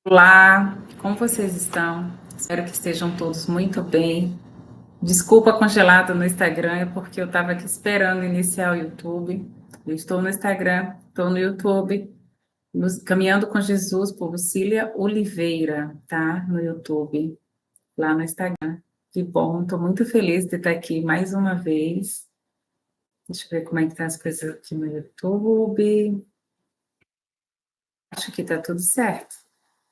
Olá, como vocês estão? Espero que estejam todos muito bem. Desculpa congelado no Instagram, é porque eu estava aqui esperando iniciar o YouTube. Eu estou no Instagram, estou no YouTube, Caminhando com Jesus, por Lucília Oliveira, tá? No YouTube, lá no Instagram. Que bom, estou muito feliz de estar aqui mais uma vez. Deixa eu ver como é que tá as coisas aqui no YouTube. Acho que está tudo certo,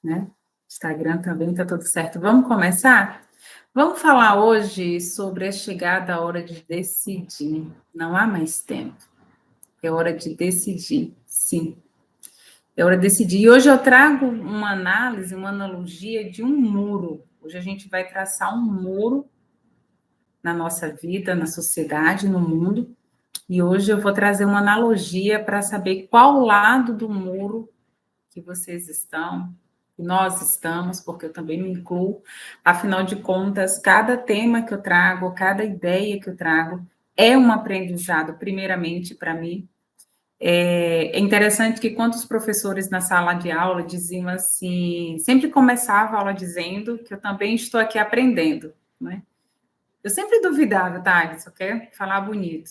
né? Instagram também está tudo certo. Vamos começar? Vamos falar hoje sobre a chegada à hora de decidir. Não há mais tempo. É hora de decidir, sim. É hora de decidir. E hoje eu trago uma análise, uma analogia de um muro. Hoje a gente vai traçar um muro na nossa vida, na sociedade, no mundo. E hoje eu vou trazer uma analogia para saber qual lado do muro que vocês estão, que nós estamos, porque eu também me incluo. Afinal de contas, cada tema que eu trago, cada ideia que eu trago, é um aprendizado, primeiramente, para mim. É interessante que quando os professores na sala de aula diziam assim, sempre começava a aula dizendo que eu também estou aqui aprendendo, né? Eu sempre duvidava, tá? Só quer falar bonito.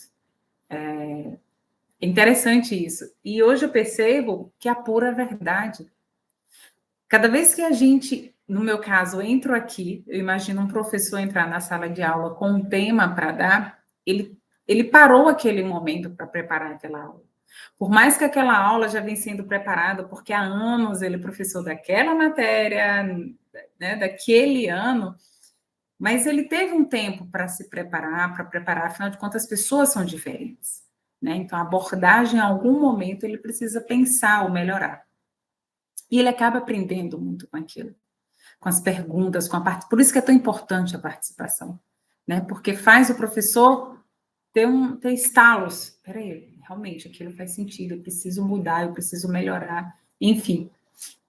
É interessante isso. E hoje eu percebo que é a pura verdade. Cada vez que a gente, no meu caso, entro aqui, eu imagino um professor entrar na sala de aula com um tema para dar, ele parou aquele momento para preparar aquela aula. Por mais que aquela aula já vem sendo preparada, porque há anos ele é professor daquela matéria, né, daquele ano, mas ele teve um tempo para preparar, afinal de contas, as pessoas são diferentes. Né? Então, a abordagem, em algum momento, ele precisa pensar ou melhorar. E ele acaba aprendendo muito com aquilo, com as perguntas, com a parte. Por isso que é tão importante a participação, né? Porque faz o professor ter estalos. Peraí, realmente aquilo faz sentido, eu preciso mudar, eu preciso melhorar, enfim.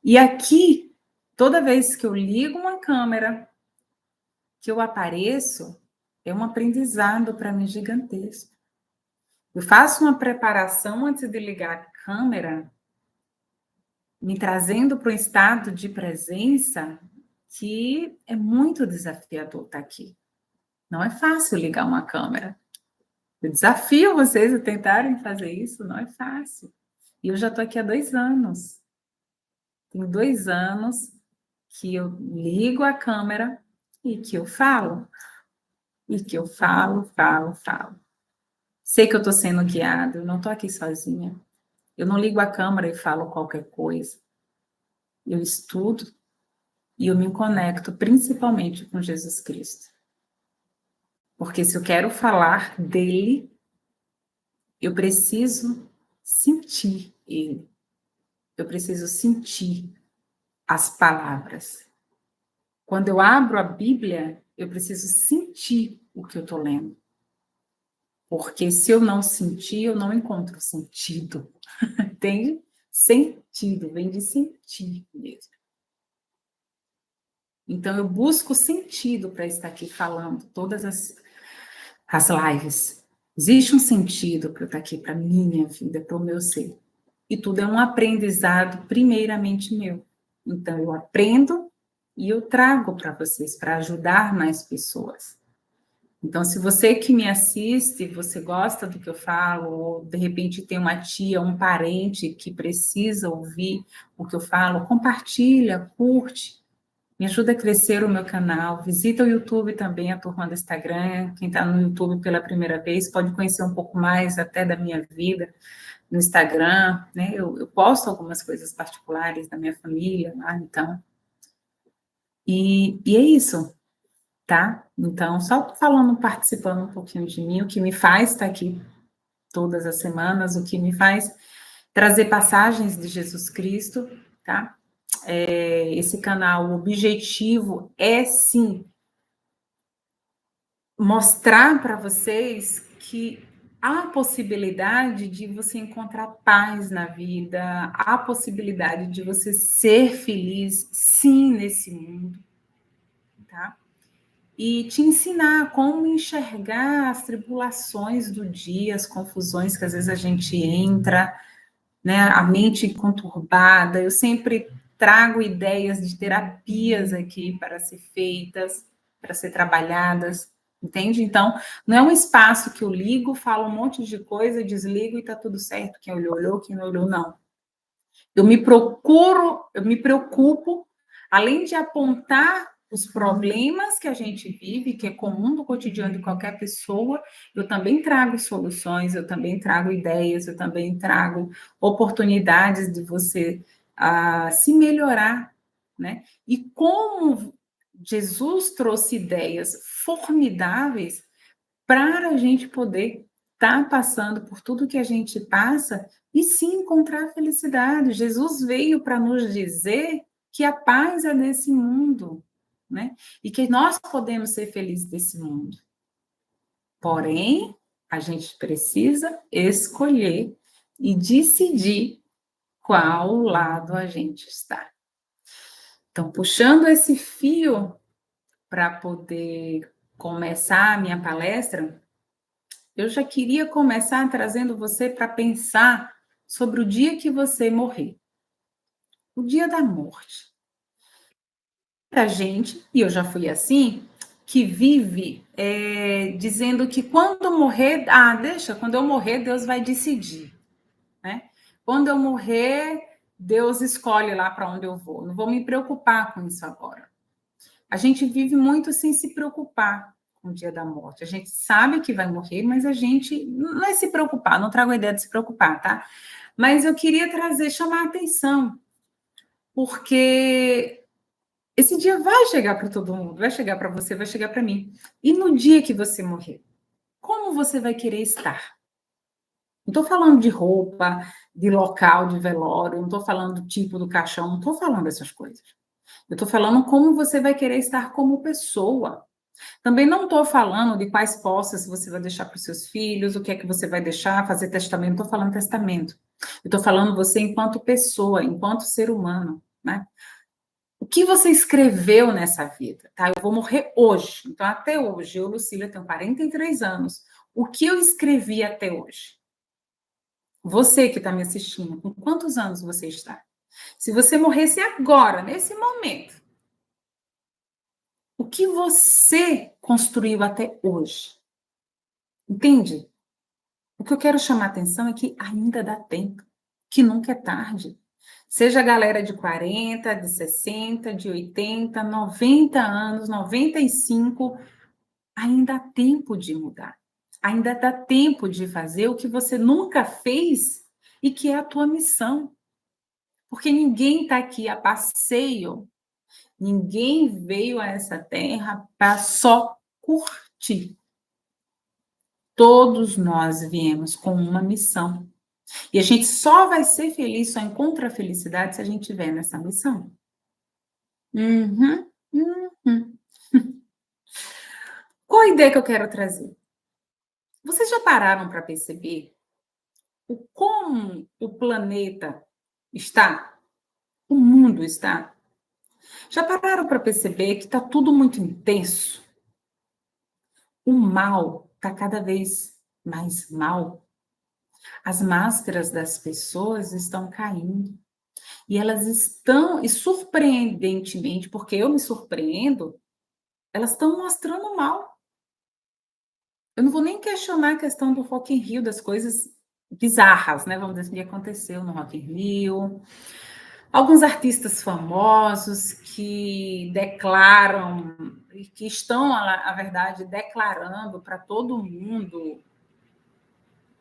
E aqui, toda vez que eu ligo uma câmera, que eu apareço, é um aprendizado para mim gigantesco. Eu faço uma preparação antes de ligar a câmera, me trazendo para um estado de presença que é muito desafiador estar aqui. Não é fácil ligar uma câmera. Eu desafio vocês a tentarem fazer isso, não é fácil. E eu já estou aqui há 2 anos. Tem 2 anos que eu ligo a câmera e que eu falo. E que eu falo. Sei que eu estou sendo guiada, eu não estou aqui sozinha. Eu não ligo a câmera e falo qualquer coisa. Eu estudo e eu me conecto principalmente com Jesus Cristo. Porque se eu quero falar dele, eu preciso sentir ele. Eu preciso sentir as palavras. Quando eu abro a Bíblia, eu preciso sentir o que eu estou lendo. Porque se eu não sentir, eu não encontro sentido. Entende? Sentido, vem de sentir mesmo. Então, eu busco sentido para estar aqui falando todas as lives. Existe um sentido para eu estar aqui, para a minha vida, para o meu ser. E tudo é um aprendizado primeiramente meu. Então, eu aprendo e eu trago para vocês, para ajudar mais pessoas. Então, se você que me assiste, você gosta do que eu falo, ou de repente tem uma tia, um parente que precisa ouvir o que eu falo, compartilha, curte, me ajuda a crescer o meu canal, visita o YouTube também, a turma do Instagram, quem está no YouTube pela primeira vez pode conhecer um pouco mais até da minha vida no Instagram, né? Eu posto algumas coisas particulares da minha família lá, então. E é isso, tá? Então, só falando, participando um pouquinho de mim, o que me faz estar aqui todas as semanas, o que me faz trazer passagens de Jesus Cristo, tá? Esse canal, o objetivo é, sim, mostrar para vocês que há possibilidade de você encontrar paz na vida, há possibilidade de você ser feliz, sim, nesse mundo, tá? E te ensinar como enxergar as tribulações do dia, as confusões que às vezes a gente entra, né? A mente conturbada. Eu sempre trago ideias de terapias aqui para ser feitas, para ser trabalhadas, entende? Então, não é um espaço que eu ligo, falo um monte de coisa, desligo e está tudo certo. Quem olhou, quem não olhou, não. Eu me preocupo, além de apontar os problemas que a gente vive, que é comum do cotidiano de qualquer pessoa, eu também trago soluções, eu também trago ideias, eu também trago oportunidades de você se melhorar, né? E como Jesus trouxe ideias formidáveis para a gente poder estar passando por tudo que a gente passa e sim encontrar felicidade. Jesus veio para nos dizer que a paz é desse mundo, né? E que nós podemos ser felizes desse mundo. Porém, a gente precisa escolher e decidir qual lado a gente está. Então, puxando esse fio para poder começar a minha palestra, eu já queria começar trazendo você para pensar sobre o dia que você morrer, o dia da morte. Muita gente, e eu já fui assim, que vive dizendo que quando morrer, deixa, quando eu morrer, Deus vai decidir, né? Quando eu morrer, Deus escolhe lá para onde eu vou. Não vou me preocupar com isso agora. A gente vive muito sem se preocupar com o dia da morte. A gente sabe que vai morrer, mas a gente não é se preocupar, não trago a ideia de se preocupar, tá? Mas eu queria chamar a atenção, porque esse dia vai chegar para todo mundo, vai chegar para você, vai chegar para mim. E no dia que você morrer, como você vai querer estar? Não estou falando de roupa, de local de velório, não estou falando do tipo do caixão, não estou falando dessas coisas. Eu estou falando como você vai querer estar como pessoa. Também não estou falando de quais posses você vai deixar para os seus filhos, o que é que você vai deixar, fazer testamento. Não estou falando testamento. Eu estou falando você enquanto pessoa, enquanto ser humano, né? O que você escreveu nessa vida, tá? Eu vou morrer hoje. Então, até hoje, eu, Lucília, tenho 43 anos. O que eu escrevi até hoje? Você que está me assistindo, com quantos anos você está? Se você morresse agora, nesse momento, o que você construiu até hoje? Entende? O que eu quero chamar a atenção é que ainda dá tempo, que nunca é tarde. Seja a galera de 40, de 60, de 80, 90 anos, 95, ainda há tempo de mudar. Ainda dá tempo de fazer o que você nunca fez e que é a tua missão. Porque ninguém está aqui a passeio, ninguém veio a essa terra para só curtir. Todos nós viemos com uma missão. E a gente só vai ser feliz, só encontra a felicidade se a gente estiver nessa missão. Uhum, uhum. Qual a ideia que eu quero trazer? Vocês já pararam para perceber como o planeta está? O mundo está? Já pararam para perceber que está tudo muito intenso? O mal está cada vez mais mal. As máscaras das pessoas estão caindo. E elas estão, e surpreendentemente, porque eu me surpreendo, elas estão mostrando mal. Eu não vou nem questionar a questão do Rock in Rio, das coisas bizarras, né? Vamos dizer, que aconteceu no Rock in Rio. Alguns artistas famosos que declaram, que estão, na verdade, declarando para todo mundo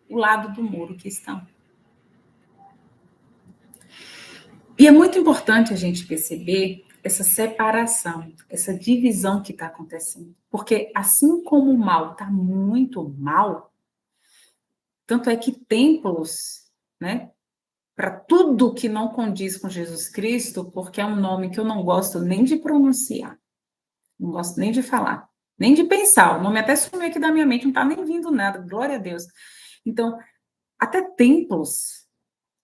o lado do muro que estão. E é muito importante a gente perceber essa separação, essa divisão que está acontecendo. Porque assim como o mal está muito mal, tanto é que templos, né, para tudo que não condiz com Jesus Cristo, porque é um nome que eu não gosto nem de pronunciar, não gosto nem de falar, nem de pensar. O nome até sumiu aqui da minha mente, não está nem vindo nada, glória a Deus. Então, até templos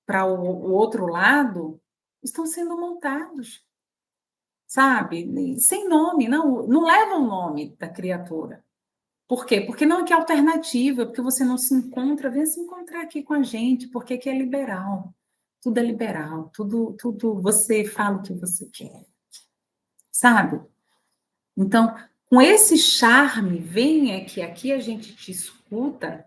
para o outro lado estão sendo montados, sabe? Sem nome, não leva o nome da criatura. Por quê? Porque não é que é alternativa, porque você não se encontra, venha se encontrar aqui com a gente, porque aqui é liberal. tudo é liberal, tudo você fala o que você quer, sabe? Então, com esse charme, venha que aqui a gente te escuta,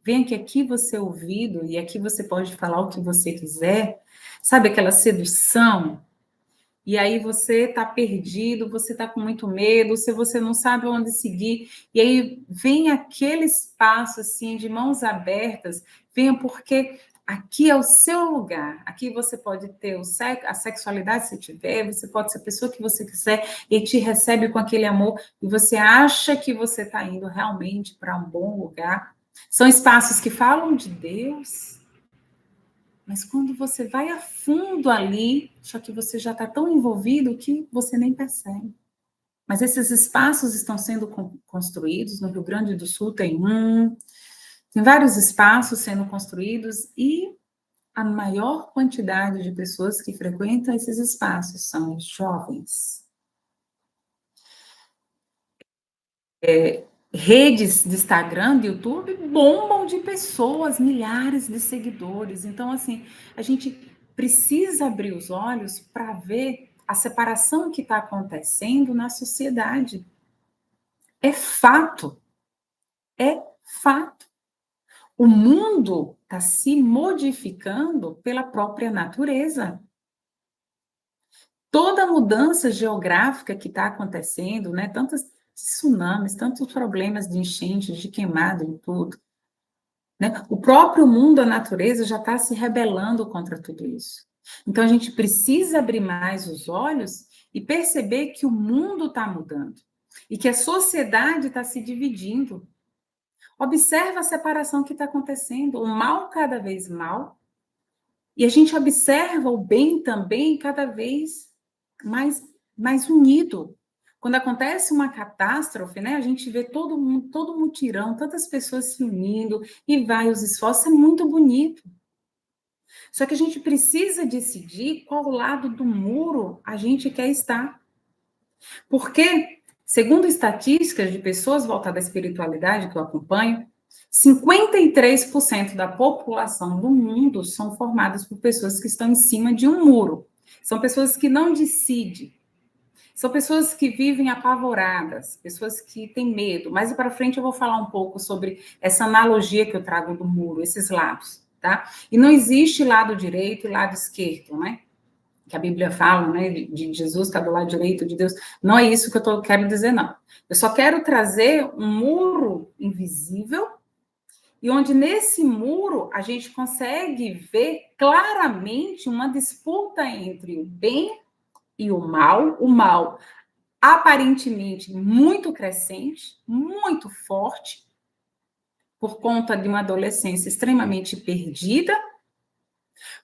venha que aqui você é ouvido e aqui você pode falar o que você quiser, sabe aquela sedução? E aí você está perdido, você está com muito medo, se você não sabe onde seguir, e aí vem aquele espaço assim de mãos abertas, venha porque aqui é o seu lugar, aqui você pode ter a sexualidade se tiver, você pode ser a pessoa que você quiser e te recebe com aquele amor, e você acha que você está indo realmente para um bom lugar. São espaços que falam de Deus, mas quando você vai a fundo ali, só que você já está tão envolvido que você nem percebe. Mas esses espaços estão sendo construídos, no Rio Grande do Sul tem vários espaços sendo construídos e a maior quantidade de pessoas que frequentam esses espaços são os jovens. Redes de Instagram, de YouTube, bombam de pessoas, milhares de seguidores. Então, assim, a gente precisa abrir os olhos para ver a separação que está acontecendo na sociedade. É fato, é fato. O mundo está se modificando pela própria natureza. Toda mudança geográfica que está acontecendo, né? Tantos tsunamis, tantos problemas de enchentes, de queimado em tudo. Né? O próprio mundo, a natureza, já está se rebelando contra tudo isso. Então, a gente precisa abrir mais os olhos e perceber que o mundo está mudando e que a sociedade está se dividindo. Observa a separação que está acontecendo, o mal cada vez mal, e a gente observa o bem também cada vez mais unido. Quando acontece uma catástrofe, né, a gente vê todo mundo, todo mutirão, tantas pessoas se unindo e vai os esforços, é muito bonito. Só que a gente precisa decidir qual lado do muro a gente quer estar. Porque, segundo estatísticas de pessoas voltadas à espiritualidade que eu acompanho, 53% da população do mundo são formadas por pessoas que estão em cima de um muro. São pessoas que não decidem. São pessoas que vivem apavoradas, pessoas que têm medo. Mais para frente eu vou falar um pouco sobre essa analogia que eu trago do muro, esses lados, tá? E não existe lado direito e lado esquerdo, né? Que a Bíblia fala, né? De Jesus está do lado direito de Deus. Não é isso que eu quero dizer, não. Eu só quero trazer um muro invisível e onde nesse muro a gente consegue ver claramente uma disputa entre o bem e o mal aparentemente muito crescente, muito forte, por conta de uma adolescência extremamente perdida,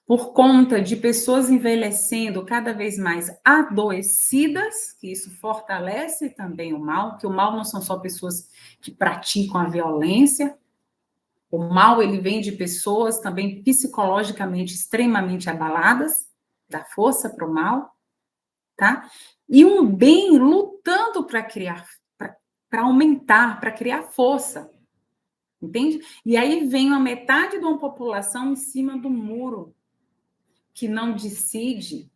por conta de pessoas envelhecendo cada vez mais adoecidas, que isso fortalece também o mal, que o mal não são só pessoas que praticam a violência, o mal ele vem de pessoas também psicologicamente extremamente abaladas, da força para o mal, tá? E um bem lutando para criar, para aumentar, para criar força, entende? E aí vem uma metade de uma população em cima do muro, que não decide,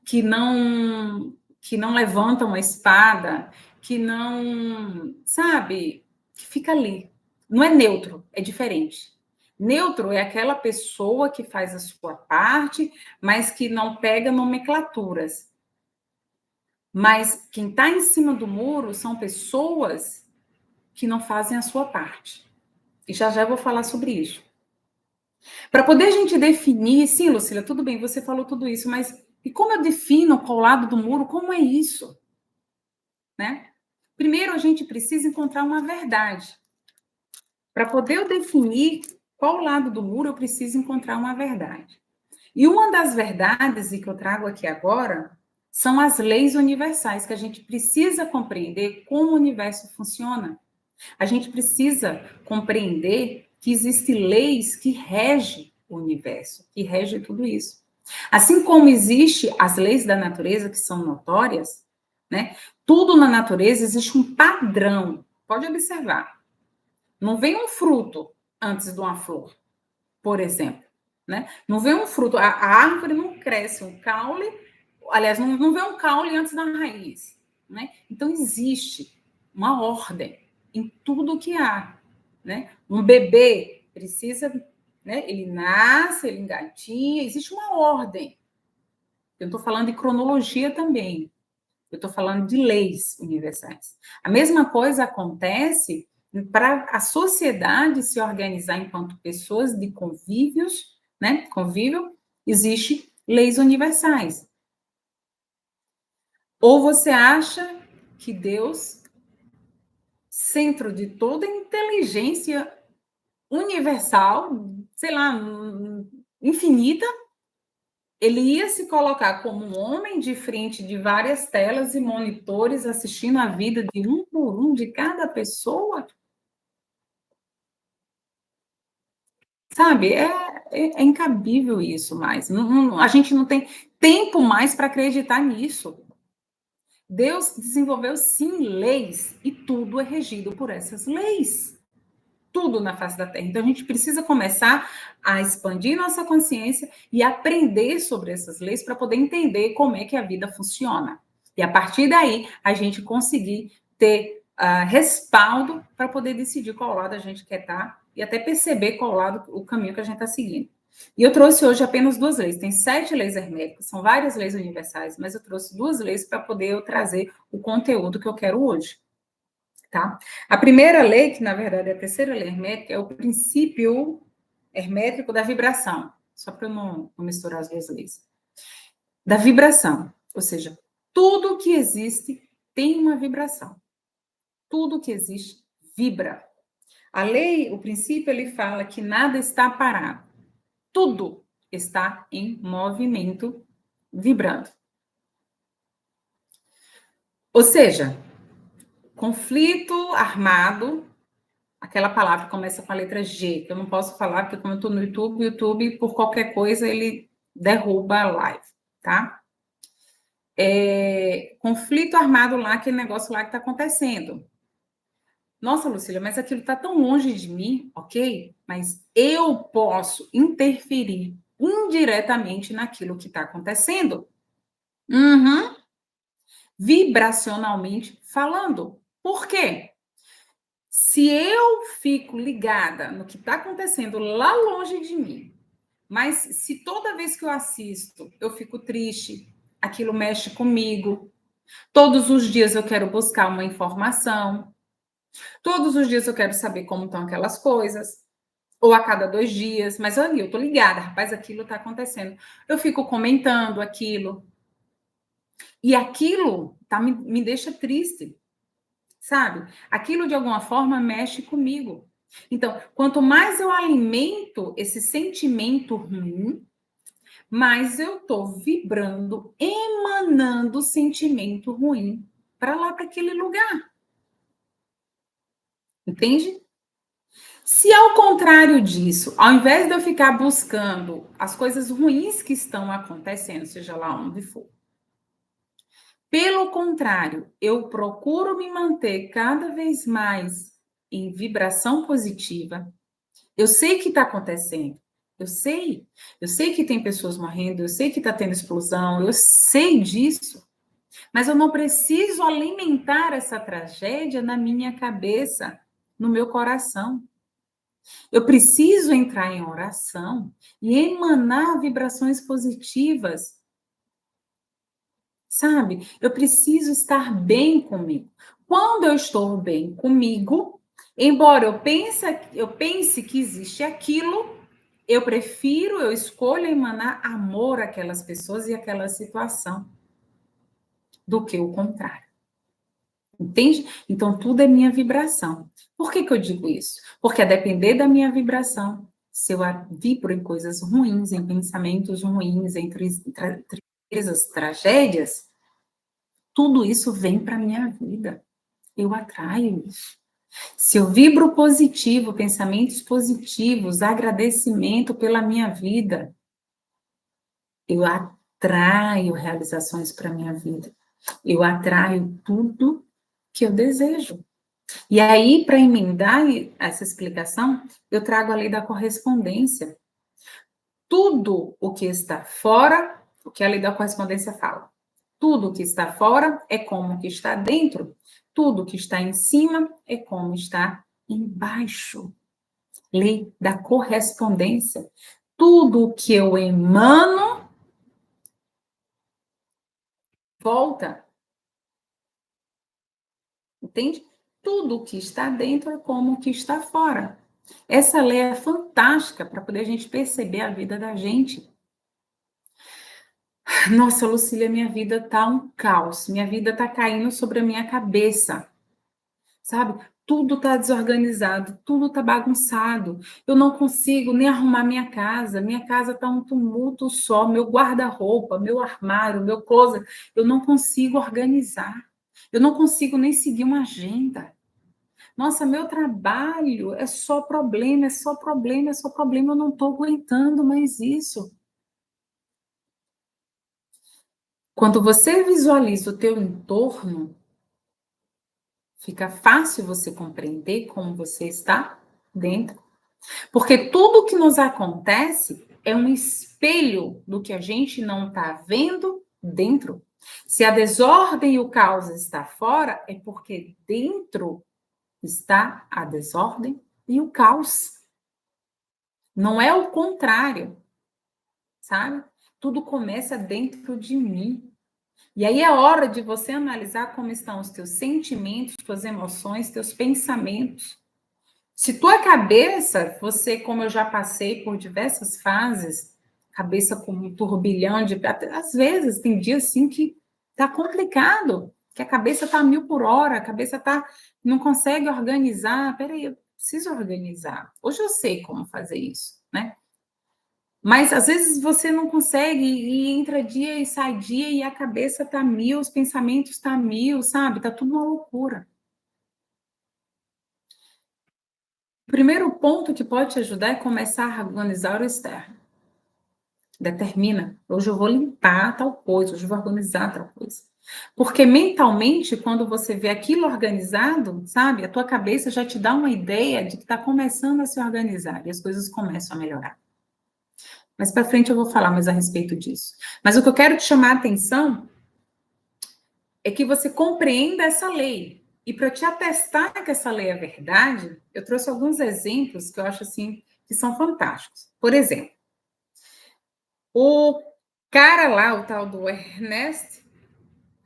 que não levanta uma espada, que não, sabe, que fica ali. Não é neutro, é diferente. Neutro é aquela pessoa que faz a sua parte, mas que não pega nomenclaturas. Mas quem está em cima do muro são pessoas que não fazem a sua parte. E já eu vou falar sobre isso. Para poder a gente definir, sim, Lucila, tudo bem, você falou tudo isso, mas e como eu defino qual lado do muro? Como é isso? Né? Primeiro, a gente precisa encontrar uma verdade. Para poder eu definir qual lado do muro, eu preciso encontrar uma verdade. E uma das verdades que eu trago aqui agora são as leis universais, que a gente precisa compreender como o universo funciona. A gente precisa compreender que existem leis que regem o universo, que regem tudo isso. Assim como existem as leis da natureza, que são notórias, né? Tudo na natureza existe um padrão. Pode observar. Não vem um fruto antes de uma flor, por exemplo. né? Não vem um fruto, a árvore não cresce um caule, aliás, não vem um caule antes da raiz, né? Então, existe uma ordem em tudo que há, né? Um bebê precisa, né? Ele nasce, ele engatinha, existe uma ordem. Eu estou falando de cronologia também. Eu estou falando de leis universais. A mesma coisa acontece para a sociedade se organizar enquanto pessoas de convívios, né? Convívio, existe leis universais. Ou você acha que Deus, centro de toda inteligência universal, sei lá, infinita, ele ia se colocar como um homem de frente de várias telas e monitores, assistindo a vida de um por um de cada pessoa? Sabe, é incabível isso mais. A gente não tem tempo mais para acreditar nisso. Deus desenvolveu, sim, leis, e tudo é regido por essas leis. Tudo na face da Terra. Então, a gente precisa começar a expandir nossa consciência e aprender sobre essas leis para poder entender como é que a vida funciona. E, a partir daí, a gente conseguir ter respaldo para poder decidir qual lado a gente quer estar e até perceber qual lado, o caminho que a gente está seguindo. E eu trouxe hoje apenas 2 leis. Tem 7 leis herméticas, são várias leis universais, mas eu trouxe 2 leis para poder eu trazer o conteúdo que eu quero hoje. Tá? A primeira lei, que na verdade é a terceira lei hermética, é o princípio hermético da vibração, só para eu não misturar as 2 leis. Da vibração, ou seja, tudo que existe tem uma vibração. Tudo que existe vibra. A lei, o princípio, ele fala que nada está parado. Tudo está em movimento, vibrando. Ou seja, conflito armado, aquela palavra que começa com a letra G, que eu não posso falar, porque como eu estou no YouTube, o YouTube, por qualquer coisa, ele derruba a live, tá? Conflito armado lá, aquele negócio lá que está acontecendo. Nossa, Lucília, mas aquilo está tão longe de mim, ok? Mas eu posso interferir indiretamente naquilo que está acontecendo. Uhum. Vibracionalmente falando. Por quê? Se eu fico ligada no que está acontecendo lá longe de mim, mas se toda vez que eu assisto eu fico triste, aquilo mexe comigo, todos os dias eu quero buscar uma informação, todos os dias eu quero saber como estão aquelas coisas, ou a cada 2 dias, mas ali eu estou ligada, rapaz, aquilo está acontecendo. Eu fico comentando aquilo, e aquilo me deixa triste, sabe? Aquilo de alguma forma mexe comigo. Então, quanto mais eu alimento esse sentimento ruim, mais eu estou vibrando, emanando sentimento ruim para lá, para aquele lugar. Entende? Se ao contrário disso, ao invés de eu ficar buscando as coisas ruins que estão acontecendo, seja lá onde for, pelo contrário, eu procuro me manter cada vez mais em vibração positiva. Eu sei que está acontecendo, eu sei que tem pessoas morrendo, eu sei que está tendo explosão, eu sei disso, mas eu não preciso alimentar essa tragédia na minha cabeça, no meu coração. Eu preciso entrar em oração e emanar vibrações positivas, sabe? Eu preciso estar bem comigo. Quando eu estou bem comigo, embora eu pense que existe aquilo, eu escolho emanar amor àquelas pessoas e àquela situação, do que o contrário. Entende? Então, tudo é minha vibração. Por que eu digo isso? Porque a depender da minha vibração, se eu vibro em coisas ruins, em pensamentos ruins, em tristezas, tragédias, tudo isso vem para a minha vida. Eu atraio isso. Se eu vibro positivo, pensamentos positivos, agradecimento pela minha vida, eu atraio realizações para a minha vida. Eu atraio tudo que eu desejo. E aí, para emendar essa explicação, eu trago a lei da correspondência. Tudo o que está fora, o que a lei da correspondência fala, tudo o que está fora é como o que está dentro, tudo que está em cima é como está embaixo. Lei da correspondência. Tudo o que eu emano volta. Entende? Tudo o que está dentro é como o que está fora. Essa lei é fantástica para poder a gente perceber a vida da gente. Nossa, Lucília, minha vida tá um caos. Minha vida tá caindo sobre a minha cabeça. Sabe? Tudo tá desorganizado, tudo tá bagunçado. Eu não consigo nem arrumar minha casa. Minha casa tá um tumulto só. Meu guarda-roupa, meu armário, meu closet, eu não consigo organizar. Eu não consigo nem seguir uma agenda. Nossa, meu trabalho é só problema, é só problema, é só problema. Eu não estou aguentando mais isso. Quando você visualiza o teu entorno, fica fácil você compreender como você está dentro. Porque tudo que nos acontece é um espelho do que a gente não está vendo dentro. Se a desordem e o caos está fora, é porque dentro está a desordem e o caos. Não é o contrário, sabe? Tudo começa dentro de mim. E aí é hora de você analisar como estão os teus sentimentos, tuas emoções, teus pensamentos. Se tua cabeça, você, como eu já passei por diversas fases, cabeça com um turbilhão de... Às vezes, tem dias assim que tá complicado, que a cabeça tá a 1000 por hora, a cabeça tá... não consegue organizar. Peraí, eu preciso organizar. Hoje eu sei como fazer isso, né? Mas às vezes você não consegue e entra dia e sai dia e a cabeça tá 1000, os pensamentos tá 1000, sabe? Tá tudo uma loucura. O primeiro ponto que pode te ajudar é começar a organizar o externo. Determina, hoje eu vou limpar tal coisa, hoje eu vou organizar tal coisa. Porque mentalmente, quando você vê aquilo organizado, sabe? A tua cabeça já te dá uma ideia de que está começando a se organizar e as coisas começam a melhorar. Mais para frente eu vou falar mais a respeito disso. Mas o que eu quero te chamar a atenção é que você compreenda essa lei. E para te atestar que essa lei é verdade, eu trouxe alguns exemplos que eu acho assim que são fantásticos. Por exemplo, o cara lá, o tal do Ernest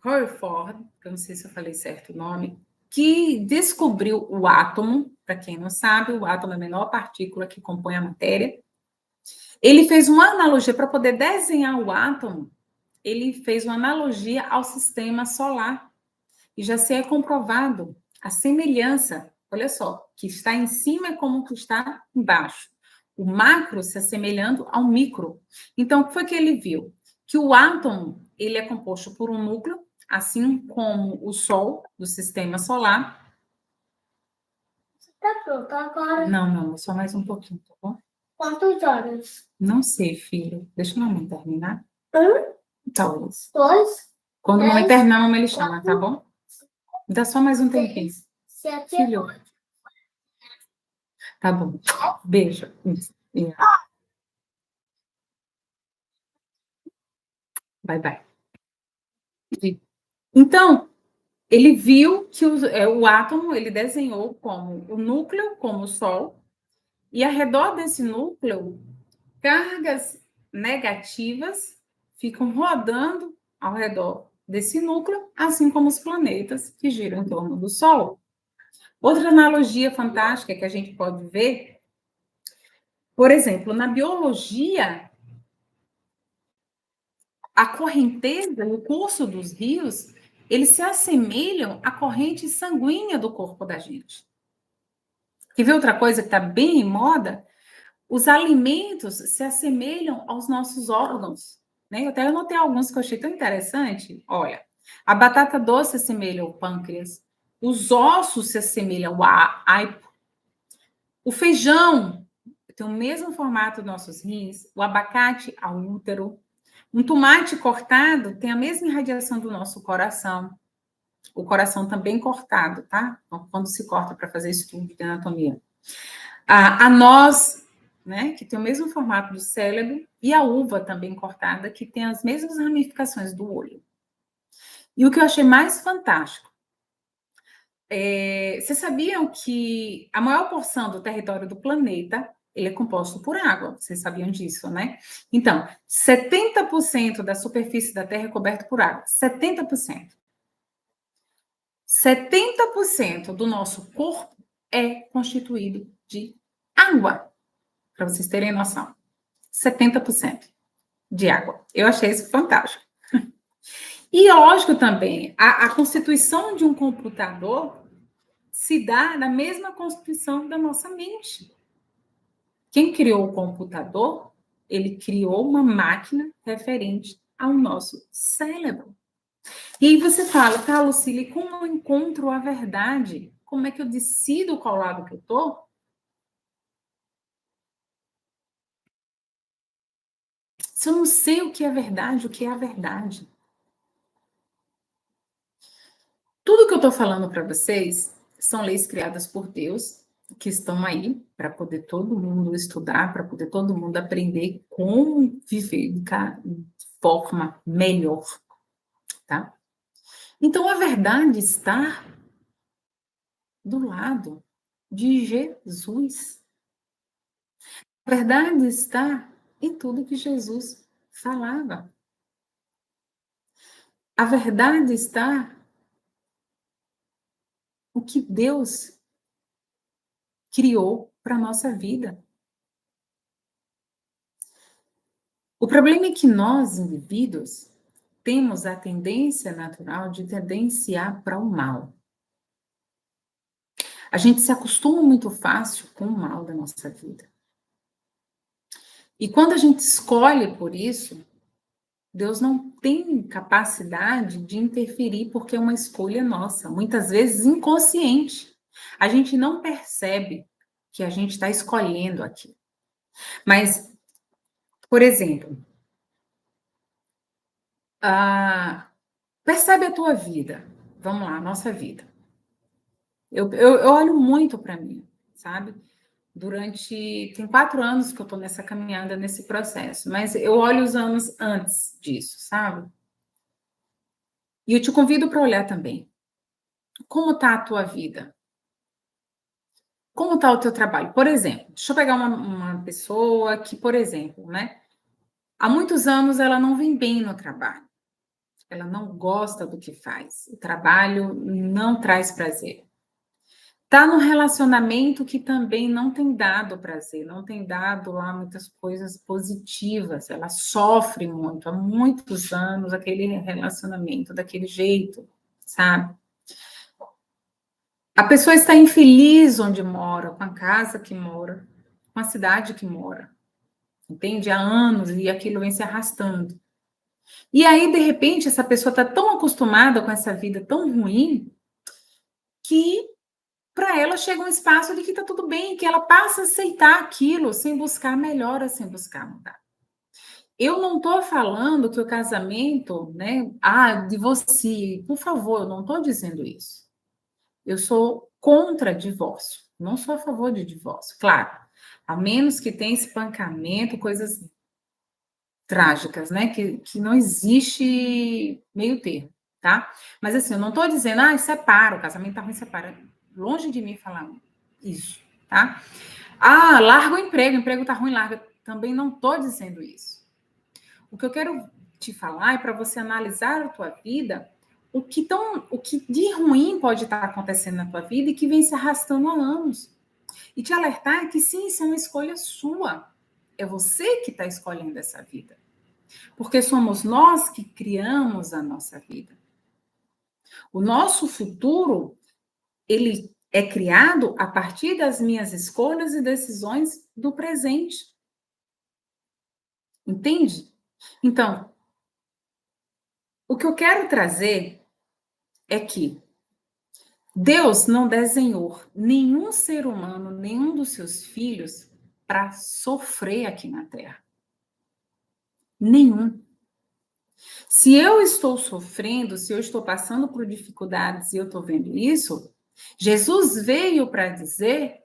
Rutherford, que eu não sei se eu falei certo o nome, que descobriu o átomo. Para quem não sabe, o átomo é a menor partícula que compõe a matéria. Ele fez uma analogia para poder desenhar o átomo. Ele fez uma analogia ao sistema solar. E já se é comprovado a semelhança, olha só, que está em cima é como que está embaixo. O macro se assemelhando ao micro. Então, o que foi que ele viu? Que o átomo, ele é composto por um núcleo, assim como o Sol do sistema solar. Tá pronto agora? Não, não, só mais um pouquinho, tá bom? Quantas horas? Não sei, filho. Deixa a mamãe terminar. Talvez. 2, Quando a mamãe 10, terminar, a mamãe lhe chama, tá bom? Dá só mais um tempinho. 7, Filho. Tá bom. Beijo. Bye, bye. Então, ele viu que o átomo, ele desenhou como o núcleo, como o Sol, e ao redor desse núcleo, cargas negativas ficam rodando ao redor desse núcleo, assim como os planetas que giram em torno do Sol. Outra analogia fantástica que a gente pode ver, por exemplo, na biologia, a correnteza, o curso dos rios, eles se assemelham à corrente sanguínea do corpo da gente. Quer ver outra coisa que está bem em moda? Os alimentos se assemelham aos nossos órgãos. Né? Eu até anotei alguns que eu achei tão interessante. Olha, a batata doce se assemelha ao pâncreas, os ossos se assemelham ao aipo, o feijão tem o mesmo formato dos nossos rins, o abacate ao útero, um tomate cortado tem a mesma irradiação do nosso coração. O coração também cortado, tá? Quando se corta para fazer estudo de anatomia. A noz né, que tem o mesmo formato do cérebro, e a uva também cortada, que tem as mesmas ramificações do olho. E o que eu achei mais fantástico, vocês sabiam que a maior porção do território do planeta, ele é composto por água, vocês sabiam disso, né? Então, 70% da superfície da Terra é coberta por água, 70%. 70% do nosso corpo é constituído de água, para vocês terem noção. 70% de água. Eu achei isso fantástico. E lógico também, a constituição de um computador se dá na mesma constituição da nossa mente. Quem criou o computador, ele criou uma máquina referente ao nosso cérebro. E aí você fala, tá, Lucília, como eu encontro a verdade? Como é que eu decido qual lado que eu tô? Se eu não sei o que é verdade, o que é a verdade? Tudo que eu estou falando para vocês são leis criadas por Deus, que estão aí para poder todo mundo estudar, para poder todo mundo aprender como viver de forma melhor, tá? Então, a verdade está do lado de Jesus. A verdade está em tudo que Jesus falava. A verdade está no que Deus criou para a nossa vida. O problema é que nós, indivíduos, temos a tendência natural de tendenciar para o mal. A gente se acostuma muito fácil com o mal da nossa vida. E quando a gente escolhe por isso, Deus não tem capacidade de interferir porque é uma escolha nossa, muitas vezes inconsciente. A gente não percebe que a gente está escolhendo aqui. Mas, por exemplo, percebe a tua vida. Vamos lá, a nossa vida. Eu olho muito para mim, sabe? Tem 4 anos que eu estou nessa caminhada, nesse processo, mas eu olho os anos antes disso, sabe? E eu te convido para olhar também. Como está a tua vida? Como está o teu trabalho? Por exemplo, deixa eu pegar uma pessoa que, por exemplo, né? Há muitos anos ela não vem bem no trabalho. Ela não gosta do que faz. O trabalho não traz prazer. Está num relacionamento que também não tem dado prazer, não tem dado lá muitas coisas positivas. Ela sofre muito, há muitos anos, aquele relacionamento daquele jeito, sabe? A pessoa está infeliz onde mora, com a casa que mora, com a cidade que mora, entende? Há anos e aquilo vem se arrastando. E aí, de repente, essa pessoa está tão acostumada com essa vida tão ruim que para ela chega um espaço de que está tudo bem, que ela passa a aceitar aquilo sem buscar melhora, sem buscar mudar. Eu não estou falando que o casamento, né? Divorcie, por favor, eu não estou dizendo isso. Eu sou contra divórcio, não sou a favor de divórcio, claro, a menos que tenha espancamento, coisas trágicas, né? Que não existe meio termo, tá? Mas assim, eu não estou dizendo, separa, o casamento tá ruim, separa. Longe de mim falar isso, tá? Larga o emprego tá ruim, larga. Também não estou dizendo isso. O que eu quero te falar é para você analisar a tua vida, o que de ruim pode estar acontecendo na tua vida e que vem se arrastando há anos. E te alertar que sim, isso é uma escolha sua. É você que está escolhendo essa vida. Porque somos nós que criamos a nossa vida. O nosso futuro, ele é criado a partir das minhas escolhas e decisões do presente. Entende? Então, o que eu quero trazer é que Deus não desenhou nenhum ser humano, nenhum dos seus filhos, para sofrer aqui na Terra. Nenhum. Se eu estou sofrendo, se eu estou passando por dificuldades e eu estou vendo isso, Jesus veio para dizer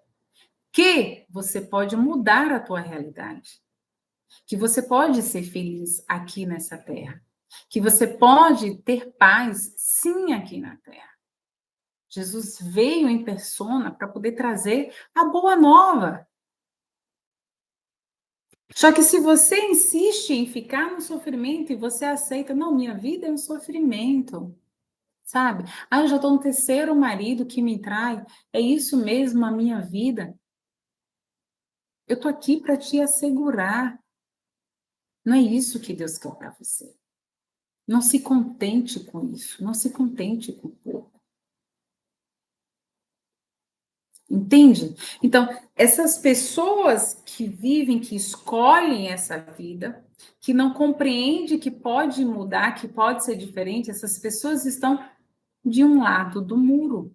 que você pode mudar a tua realidade, que você pode ser feliz aqui nessa terra, que você pode ter paz, sim, aqui na terra. Jesus veio em persona para poder trazer a boa nova. Só que se você insiste em ficar no sofrimento e você aceita, não, minha vida é um sofrimento, sabe? Ah, eu já estou no terceiro marido que me trai, é isso mesmo a minha vida. Eu estou aqui para te assegurar. Não é isso que Deus quer para você. Não se contente com isso, não se contente com pouco. Entende? Então, essas pessoas que vivem, que escolhem essa vida, que não compreendem que pode mudar, que pode ser diferente, essas pessoas estão de um lado do muro.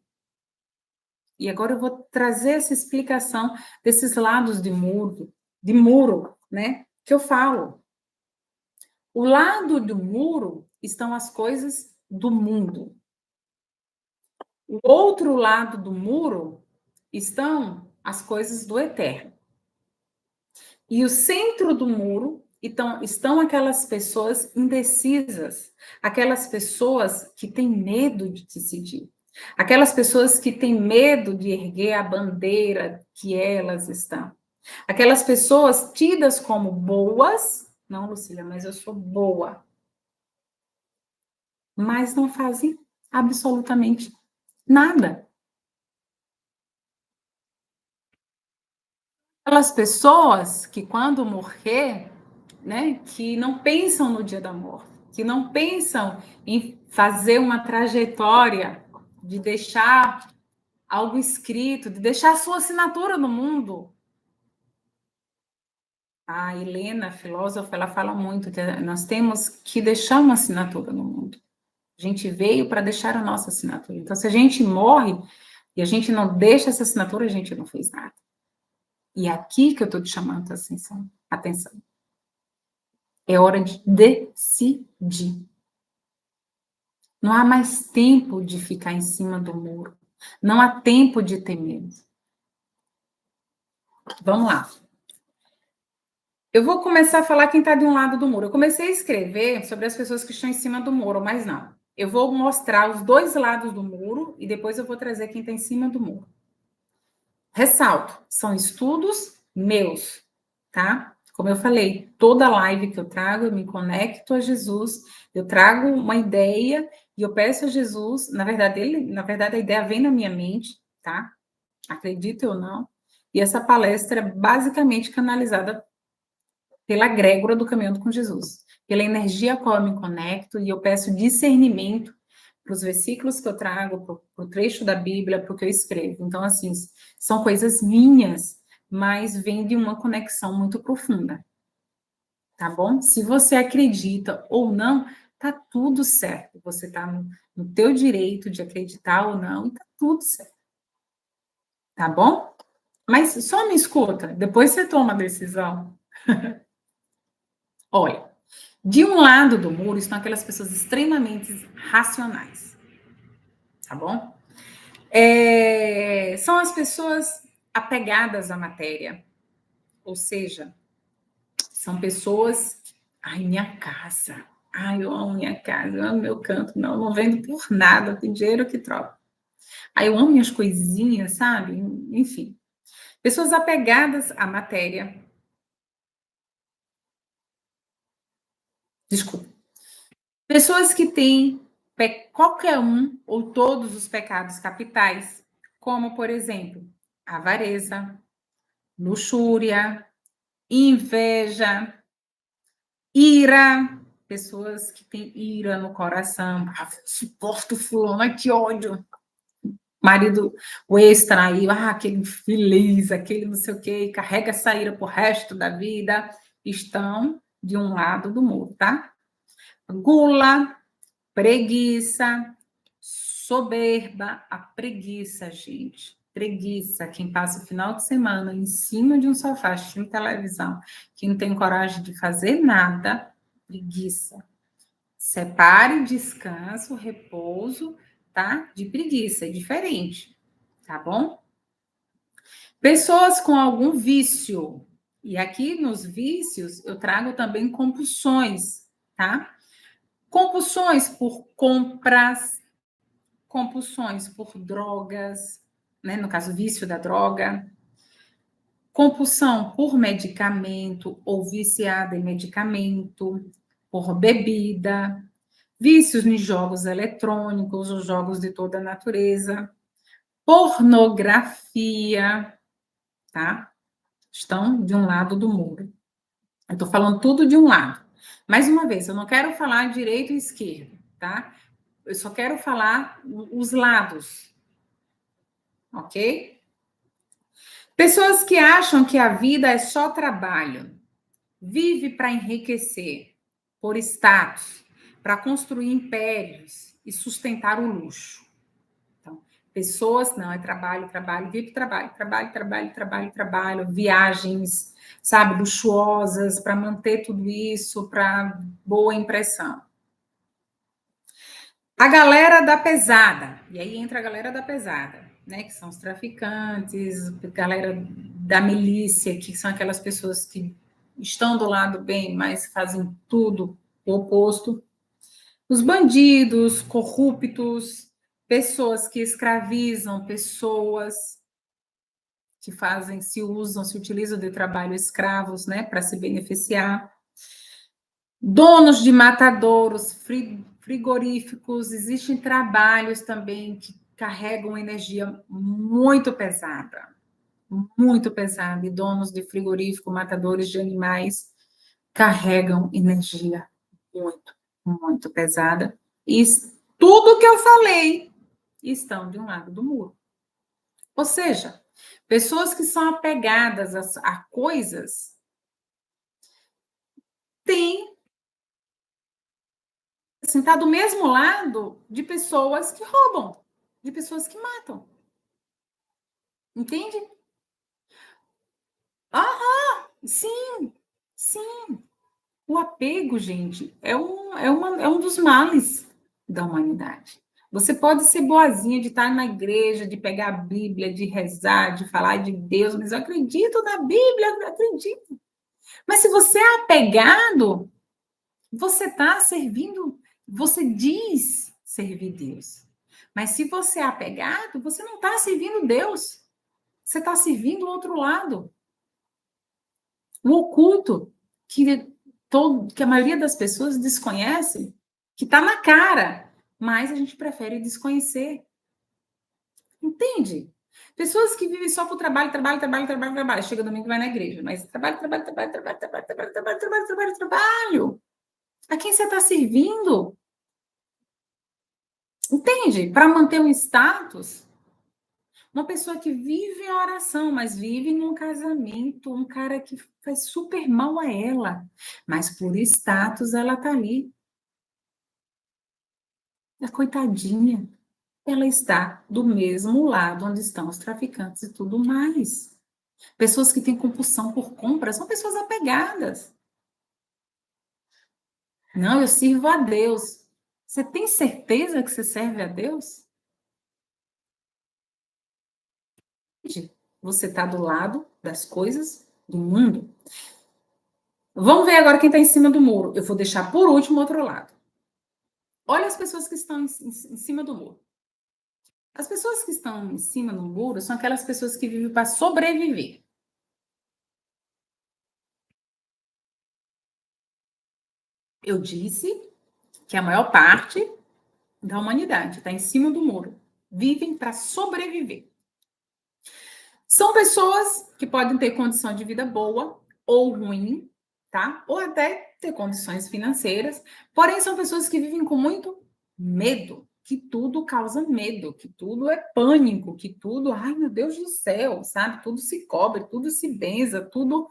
E agora eu vou trazer essa explicação desses lados de muro, né? Que eu falo. O lado do muro estão as coisas do mundo. O outro lado do muro estão as coisas do eterno. E o centro do muro estão aquelas pessoas indecisas, aquelas pessoas que têm medo de decidir, aquelas pessoas que têm medo de erguer a bandeira que elas estão, aquelas pessoas tidas como boas, não, Lucília, mas eu sou boa, mas não fazem absolutamente nada. Aquelas pessoas que quando morrer, né, que não pensam no dia da morte, que não pensam em fazer uma trajetória de deixar algo escrito, de deixar a sua assinatura no mundo. A Helena, filósofa, ela fala muito que nós temos que deixar uma assinatura no mundo. A gente veio para deixar a nossa assinatura. Então, se a gente morre e a gente não deixa essa assinatura, a gente não fez nada. E é aqui que eu estou te chamando a atenção. É hora de decidir. Não há mais tempo de ficar em cima do muro. Não há tempo de ter medo. Vamos lá. Eu vou começar a falar quem está de um lado do muro. Eu comecei a escrever sobre as pessoas que estão em cima do muro, mas não. Eu vou mostrar os dois lados do muro e depois eu vou trazer quem está em cima do muro. Ressalto, são estudos meus, tá? Como eu falei, toda live que eu trago, eu me conecto a Jesus, eu trago uma ideia e eu peço a Jesus, na verdade a ideia vem na minha mente, tá? Acredite ou não. E essa palestra é basicamente canalizada pela egrégora do Caminhando com Jesus, pela energia a qual eu me conecto e eu peço discernimento para os versículos que eu trago, para o trecho da Bíblia, para o que eu escrevo. Então, assim, são coisas minhas, mas vem de uma conexão muito profunda. Tá bom? Se você acredita ou não, tá tudo certo. Você tá no teu direito de acreditar ou não, e tá tudo certo. Tá bom? Mas só me escuta, depois você toma a decisão. Olha, de um lado do muro estão aquelas pessoas extremamente racionais, tá bom? São as pessoas apegadas à matéria, ou seja, são pessoas. Ai, minha casa. Ai, eu amo minha casa, eu amo meu canto. Não vendo por nada, tem dinheiro que troca. Ai, eu amo minhas coisinhas, sabe? Enfim. Pessoas apegadas à matéria. Desculpa. Pessoas que têm qualquer um ou todos os pecados capitais, como, por exemplo, avareza, luxúria, inveja, ira, pessoas que têm ira no coração. Ah, suporto fulano, ai, que ódio. Marido, o ex-traiu, aquele infeliz, aquele não sei o quê, carrega essa ira pro resto da vida. Estão de um lado do muro, tá? Gula, preguiça, soberba, a preguiça, gente. Preguiça, quem passa o final de semana em cima de um sofá assistindo televisão, que não tem coragem de fazer nada, preguiça. Separe descanso, repouso, tá? De preguiça, é diferente, tá bom? Pessoas com algum vício. E aqui nos vícios eu trago também compulsões, tá? Compulsões por compras, compulsões por drogas, né? No caso, vício da droga, compulsão por medicamento ou viciada em medicamento, por bebida, vícios em jogos eletrônicos ou jogos de toda a natureza, pornografia, tá? Estão de um lado do muro. Eu estou falando tudo de um lado. Mais uma vez, eu não quero falar direito e esquerdo, tá? Eu só quero falar os lados, ok? Pessoas que acham que a vida é só trabalho, vive para enriquecer, por status, para construir impérios e sustentar o luxo. Então, pessoas, não, é trabalho, trabalho, vive trabalho, trabalho, trabalho, trabalho, trabalho, viagens, sabe, luxuosas, para manter tudo isso, para boa impressão. A galera da pesada, e aí entra a galera da pesada, né, que são os traficantes, galera da milícia, que são aquelas pessoas que estão do lado bem, mas fazem tudo o oposto. Os bandidos, corruptos, pessoas que escravizam pessoas, que fazem, se usam, se utilizam de trabalho escravos, né, para se beneficiar. Donos de matadouros, frigoríficos, existem trabalhos também que carregam energia muito pesada, e donos de frigorífico, matadores de animais, carregam energia muito, muito pesada. E tudo que eu falei estão de um lado do muro. Ou seja, pessoas que são apegadas a coisas têm assim, tá do mesmo lado de pessoas que roubam, de pessoas que matam. Entende? Ah, sim, sim. O apego, gente, é um dos males da humanidade. Você pode ser boazinha de estar na igreja, de pegar a Bíblia, de rezar, de falar de Deus, mas eu acredito na Bíblia, eu acredito. Mas se você é apegado, você está servindo, você diz servir Deus. Mas se você é apegado, você não está servindo Deus. Você está servindo o outro lado. O oculto, que a maioria das pessoas desconhece, que está na cara, mas a gente prefere desconhecer. Entende? Pessoas que vivem só por trabalho, trabalho, trabalho, trabalho, trabalho. Chega domingo e vai na igreja, mas trabalho, trabalho, trabalho, trabalho, trabalho, trabalho, trabalho, trabalho, trabalho, trabalho. A quem você está servindo? Entende? Para manter um status. Uma pessoa que vive em oração, mas vive num casamento, um cara que faz super mal a ela, mas por status ela tá ali. A coitadinha, ela está do mesmo lado onde estão os traficantes e tudo mais. Pessoas que têm compulsão por compra são pessoas apegadas. Não, eu sirvo a Deus. Você tem certeza que você serve a Deus? Você está do lado das coisas do mundo. Vamos ver agora quem está em cima do muro. Eu vou deixar por último o outro lado. Olha as pessoas que estão em cima do muro. As pessoas que estão em cima do muro são aquelas pessoas que vivem para sobreviver. Eu disse que a maior parte da humanidade está em cima do muro. Vivem para sobreviver. São pessoas que podem ter condição de vida boa ou ruim, tá? Ou até ter condições financeiras, porém são pessoas que vivem com muito medo, que tudo causa medo, que tudo é pânico, que tudo, ai meu Deus do céu, sabe? Tudo se cobre, tudo se benza, tudo.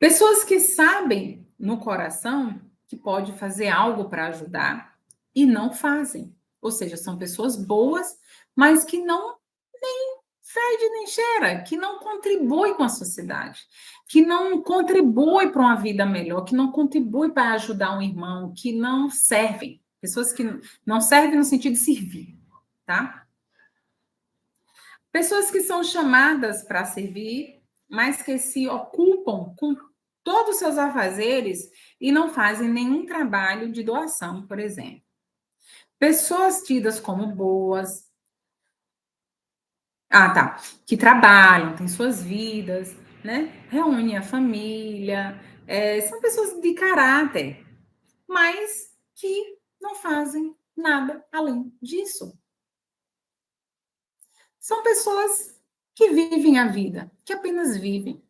Pessoas que sabem no coração que pode fazer algo para ajudar e não fazem. Ou seja, são pessoas boas, mas que não nem fede nem cheira, que não contribui com a sociedade, que não contribui para uma vida melhor, que não contribui para ajudar um irmão, que não servem. Pessoas que não servem no sentido de servir, tá? Pessoas que são chamadas para servir, mas que se ocupam com todos os seus afazeres e não fazem nenhum trabalho de doação, por exemplo. Pessoas tidas como boas, que trabalham, têm suas vidas, né? Reúnem a família, são pessoas de caráter, mas que não fazem nada além disso. São pessoas que vivem a vida, que apenas vivem.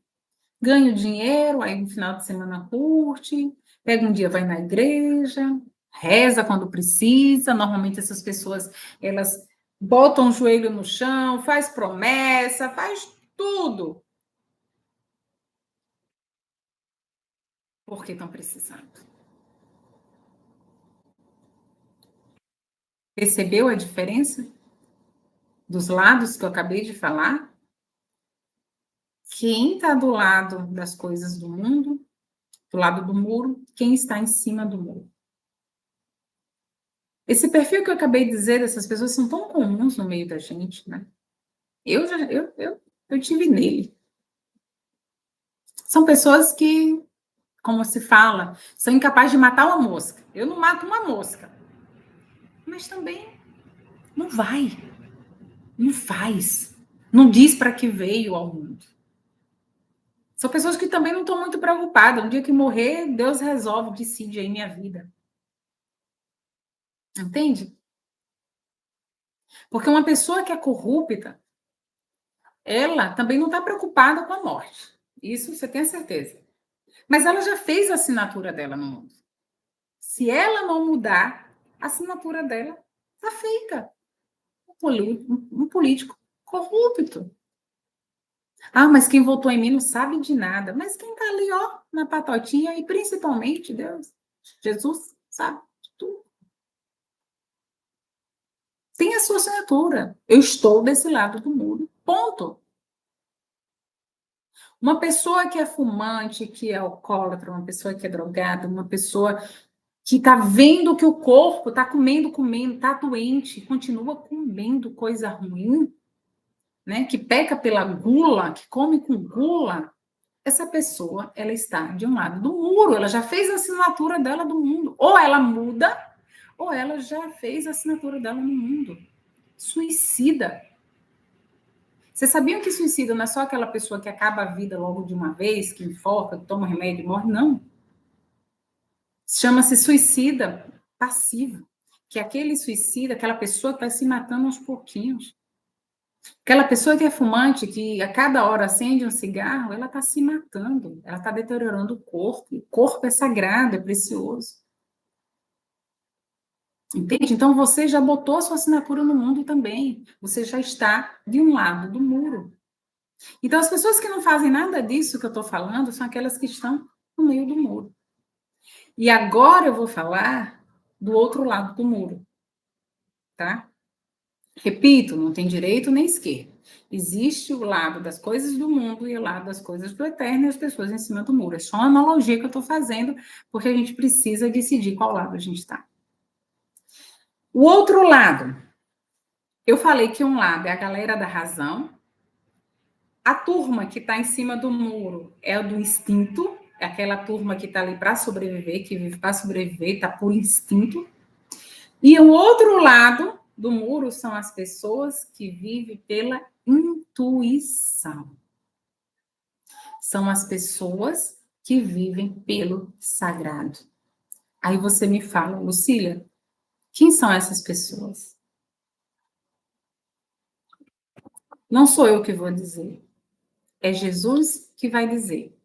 Ganha dinheiro, aí no final de semana curte, pega um dia, vai na igreja, reza quando precisa. Normalmente essas pessoas, elas botam o joelho no chão, faz promessa, faz tudo. Porque estão precisando. Percebeu a diferença dos lados que eu acabei de falar? Quem está do lado das coisas do mundo, do lado do muro, quem está em cima do muro. Esse perfil que eu acabei de dizer dessas pessoas são tão comuns no meio da gente, né? Eu tive nele. São pessoas que, como se fala, são incapazes de matar uma mosca. Eu não mato uma mosca. Mas também não vai. Não faz. Não diz para que veio ao mundo. São pessoas que também não estão muito preocupadas. Um dia que morrer, Deus resolve, decide aí minha vida. Entende? Porque uma pessoa que é corrupta, ela também não está preocupada com a morte. Isso você tem certeza. Mas ela já fez a assinatura dela no mundo. Se ela não mudar, a assinatura dela está feita. Um político corrupto. Ah, mas quem votou em mim não sabe de nada. Mas quem está ali, ó, na patotinha, e principalmente Deus, Jesus, sabe de tudo. Tem a sua assinatura. Eu estou desse lado do muro. Ponto. Uma pessoa que é fumante, que é alcoólatra, uma pessoa que é drogada, uma pessoa que está vendo que o corpo está comendo, está doente, continua comendo coisa ruim, né? Que peca pela gula, que come com gula, essa pessoa, ela está de um lado do muro, ela já fez a assinatura dela do mundo. Ou ela muda, ou ela já fez a assinatura dela no mundo. Suicida. Vocês sabiam que suicida não é só aquela pessoa que acaba a vida logo de uma vez, que enforca, que toma remédio e morre? Não. Chama-se suicida passivo, que é aquele suicida, aquela pessoa que vai se matando aos pouquinhos. Aquela pessoa que é fumante, que a cada hora acende um cigarro, ela está se matando, ela está deteriorando o corpo. O corpo é sagrado, é precioso. Entende? Então você já botou a sua assinatura no mundo também. Você já está de um lado do muro. Então as pessoas que não fazem nada disso que eu estou falando são aquelas que estão no meio do muro. E agora eu vou falar do outro lado do muro, tá? Repito, não tem direito nem esquerda. Existe o lado das coisas do mundo e o lado das coisas do eterno e as pessoas em cima do muro. É só uma analogia que eu estou fazendo, porque a gente precisa decidir qual lado a gente está. O outro lado, eu falei que um lado é a galera da razão, a turma que está em cima do muro é a do instinto, é aquela turma que está ali para sobreviver, que vive para sobreviver, está por instinto. E o outro lado do muro são as pessoas que vivem pela intuição. São as pessoas que vivem pelo sagrado. Aí você me fala, Lucília, quem são essas pessoas? Não sou eu que vou dizer. É Jesus que vai dizer.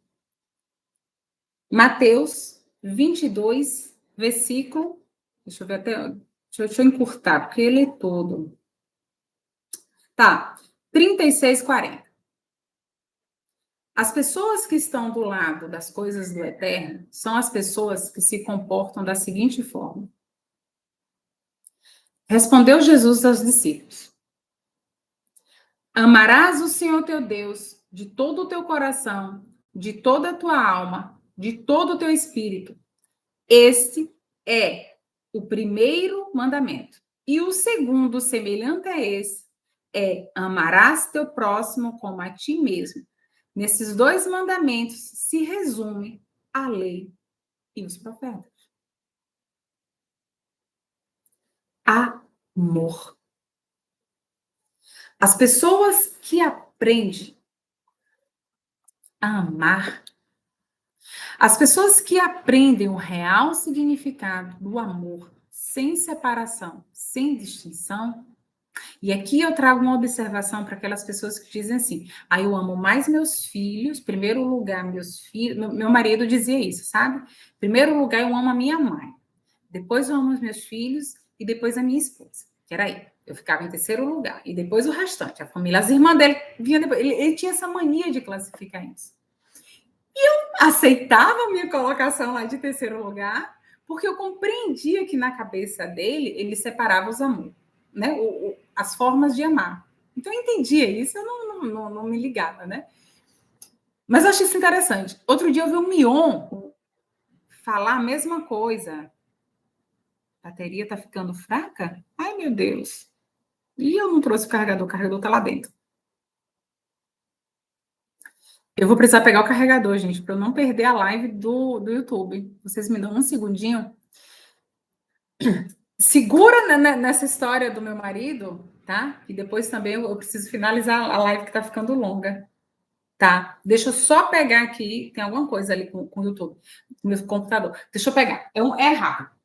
Mateus 22, versículo. Deixa eu ver até. Deixa eu encurtar, porque ele é todo. Tá. 36, 40. As pessoas que estão do lado das coisas do eterno são as pessoas que se comportam da seguinte forma. Respondeu Jesus aos discípulos: Amarás o Senhor teu Deus de todo o teu coração, de toda a tua alma, de todo o teu espírito. Este é o primeiro mandamento. E o segundo, semelhante a esse, é amarás teu próximo como a ti mesmo. Nesses 2 mandamentos se resume a lei e os profetas. Amor. As pessoas que aprendem a amar, as pessoas que aprendem o real significado do amor, sem separação, sem distinção, e aqui eu trago uma observação para aquelas pessoas que dizem assim: ah, eu amo mais meus filhos, primeiro lugar, meus filhos. Meu marido dizia isso, sabe? Primeiro lugar, eu amo a minha mãe, depois eu amo os meus filhos e depois a minha esposa. Que era aí. Eu ficava em terceiro lugar. E depois o restante, a família, as irmãs dele vinha depois. Ele tinha essa mania de classificar isso. E eu aceitava a minha colocação lá de terceiro lugar, porque eu compreendia que na cabeça dele ele separava os amores, né? As formas de amar. Então eu entendia isso, eu não me ligava, né? Mas eu achei isso interessante. Outro dia eu vi o Mion falar a mesma coisa. A bateria tá ficando fraca? Ai, meu Deus. E eu não trouxe o carregador tá lá dentro. Eu vou precisar pegar o carregador, gente, para eu não perder a live do YouTube. Vocês me dão um segundinho? Segura nessa história do meu marido, tá? E depois também eu preciso finalizar a live que tá ficando longa, tá? Deixa eu só pegar aqui, tem alguma coisa ali com o YouTube, com o meu computador. Deixa eu pegar. É rápido.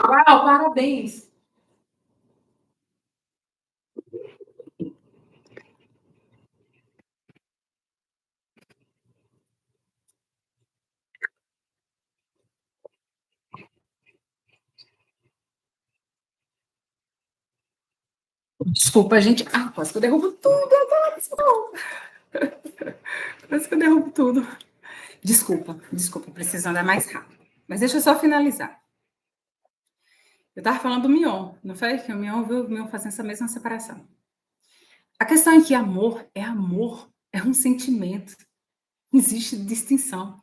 Uau, parabéns! Desculpa, gente. Ah, quase que eu derrubo tudo agora. Quase que eu derrubo tudo. Desculpa, preciso andar mais rápido. Mas deixa eu só finalizar. Eu estava falando do Mion, não foi? Que o Mion viu o Mion fazendo essa mesma separação. A questão é que amor, é um sentimento. Não existe distinção,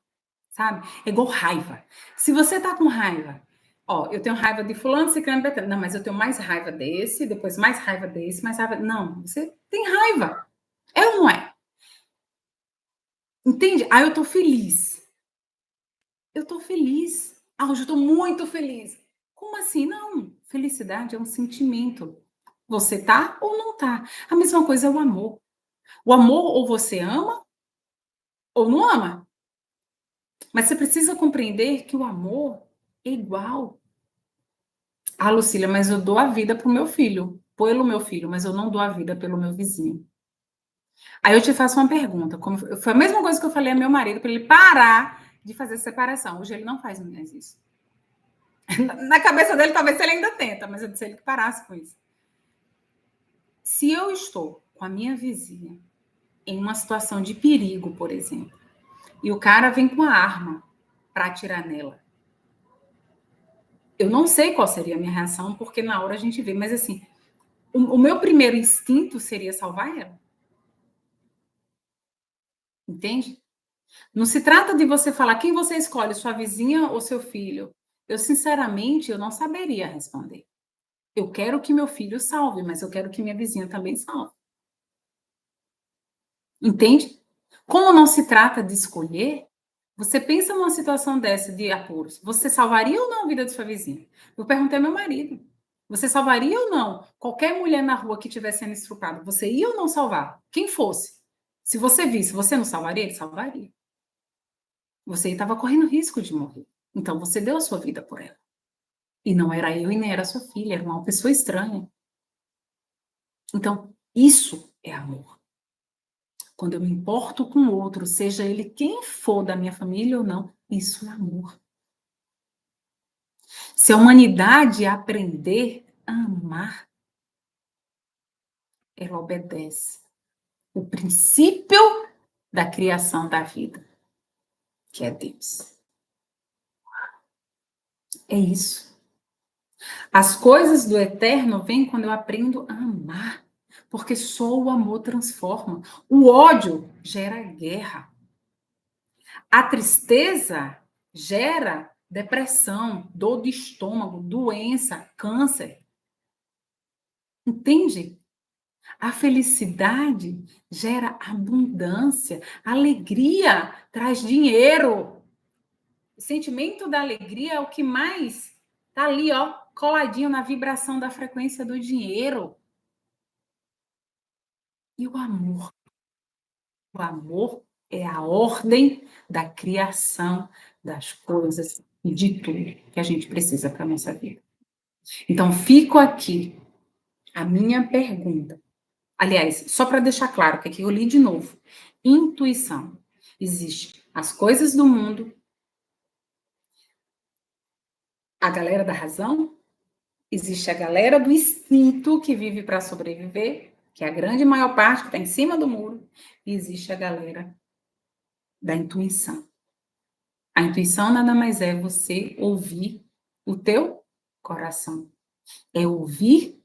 sabe? É igual raiva. Se você tá com raiva, ó, eu tenho raiva de fulano, ciclano, betano. Não, mas eu tenho mais raiva desse, depois mais raiva desse, mais raiva... Não, você tem raiva. É ou não é? Entende? Ah, eu tô feliz. Eu tô feliz. Ah, hoje eu tô muito feliz. Como assim? Não. Felicidade é um sentimento. Você tá ou não tá? A mesma coisa é o amor. O amor ou você ama ou não ama. Mas você precisa compreender que o amor é igual. Ah, Lucília, mas eu dou a vida pro meu filho, pelo meu filho, mas eu não dou a vida pelo meu vizinho. Aí eu te faço uma pergunta, foi a mesma coisa que eu falei ao meu marido para ele parar de fazer separação. Hoje ele não faz mais isso. Na cabeça dele, talvez ele ainda tenta, mas eu disse a ele que parasse com isso. Se eu estou com a minha vizinha em uma situação de perigo, por exemplo, e o cara vem com a arma para atirar nela, eu não sei qual seria a minha reação, porque na hora a gente vê, mas assim, o meu primeiro instinto seria salvar ela. Entende? Não se trata de você falar quem você escolhe, sua vizinha ou seu filho. Eu, sinceramente, eu não saberia responder. Eu quero que meu filho salve, mas eu quero que minha vizinha também salve. Entende? Como não se trata de escolher, você pensa numa situação dessa de apuros, você salvaria ou não a vida de sua vizinha? Eu perguntei ao meu marido, você salvaria ou não qualquer mulher na rua que estivesse sendo estuprada? Você ia ou não salvar? Quem fosse? Se você visse, você não salvaria? Ele salvaria. Você estava correndo risco de morrer. Então você deu a sua vida por ela. E não era eu e nem era sua filha, era uma pessoa estranha. Então, isso é amor. Quando eu me importo com o outro, seja ele quem for da minha família ou não, isso é amor. Se a humanidade aprender a amar, ela obedece o princípio da criação da vida, que é Deus. É isso. As coisas do eterno vêm quando eu aprendo a amar, porque só o amor transforma. O ódio gera guerra. A tristeza gera depressão, dor de estômago, doença, câncer. Entende? A felicidade gera abundância, a alegria traz dinheiro. O sentimento da alegria é o que mais está ali, ó, coladinho na vibração da frequência do dinheiro. E o amor? O amor é a ordem da criação das coisas e de tudo que a gente precisa para a nossa vida. Então, fico aqui a minha pergunta. Aliás, só para deixar claro, que aqui eu li de novo. Intuição. Existe as coisas do mundo, a galera da razão, existe a galera do instinto que vive para sobreviver, que é a grande maior parte que está em cima do muro, e existe a galera da intuição. A intuição nada mais é você ouvir o teu coração. É ouvir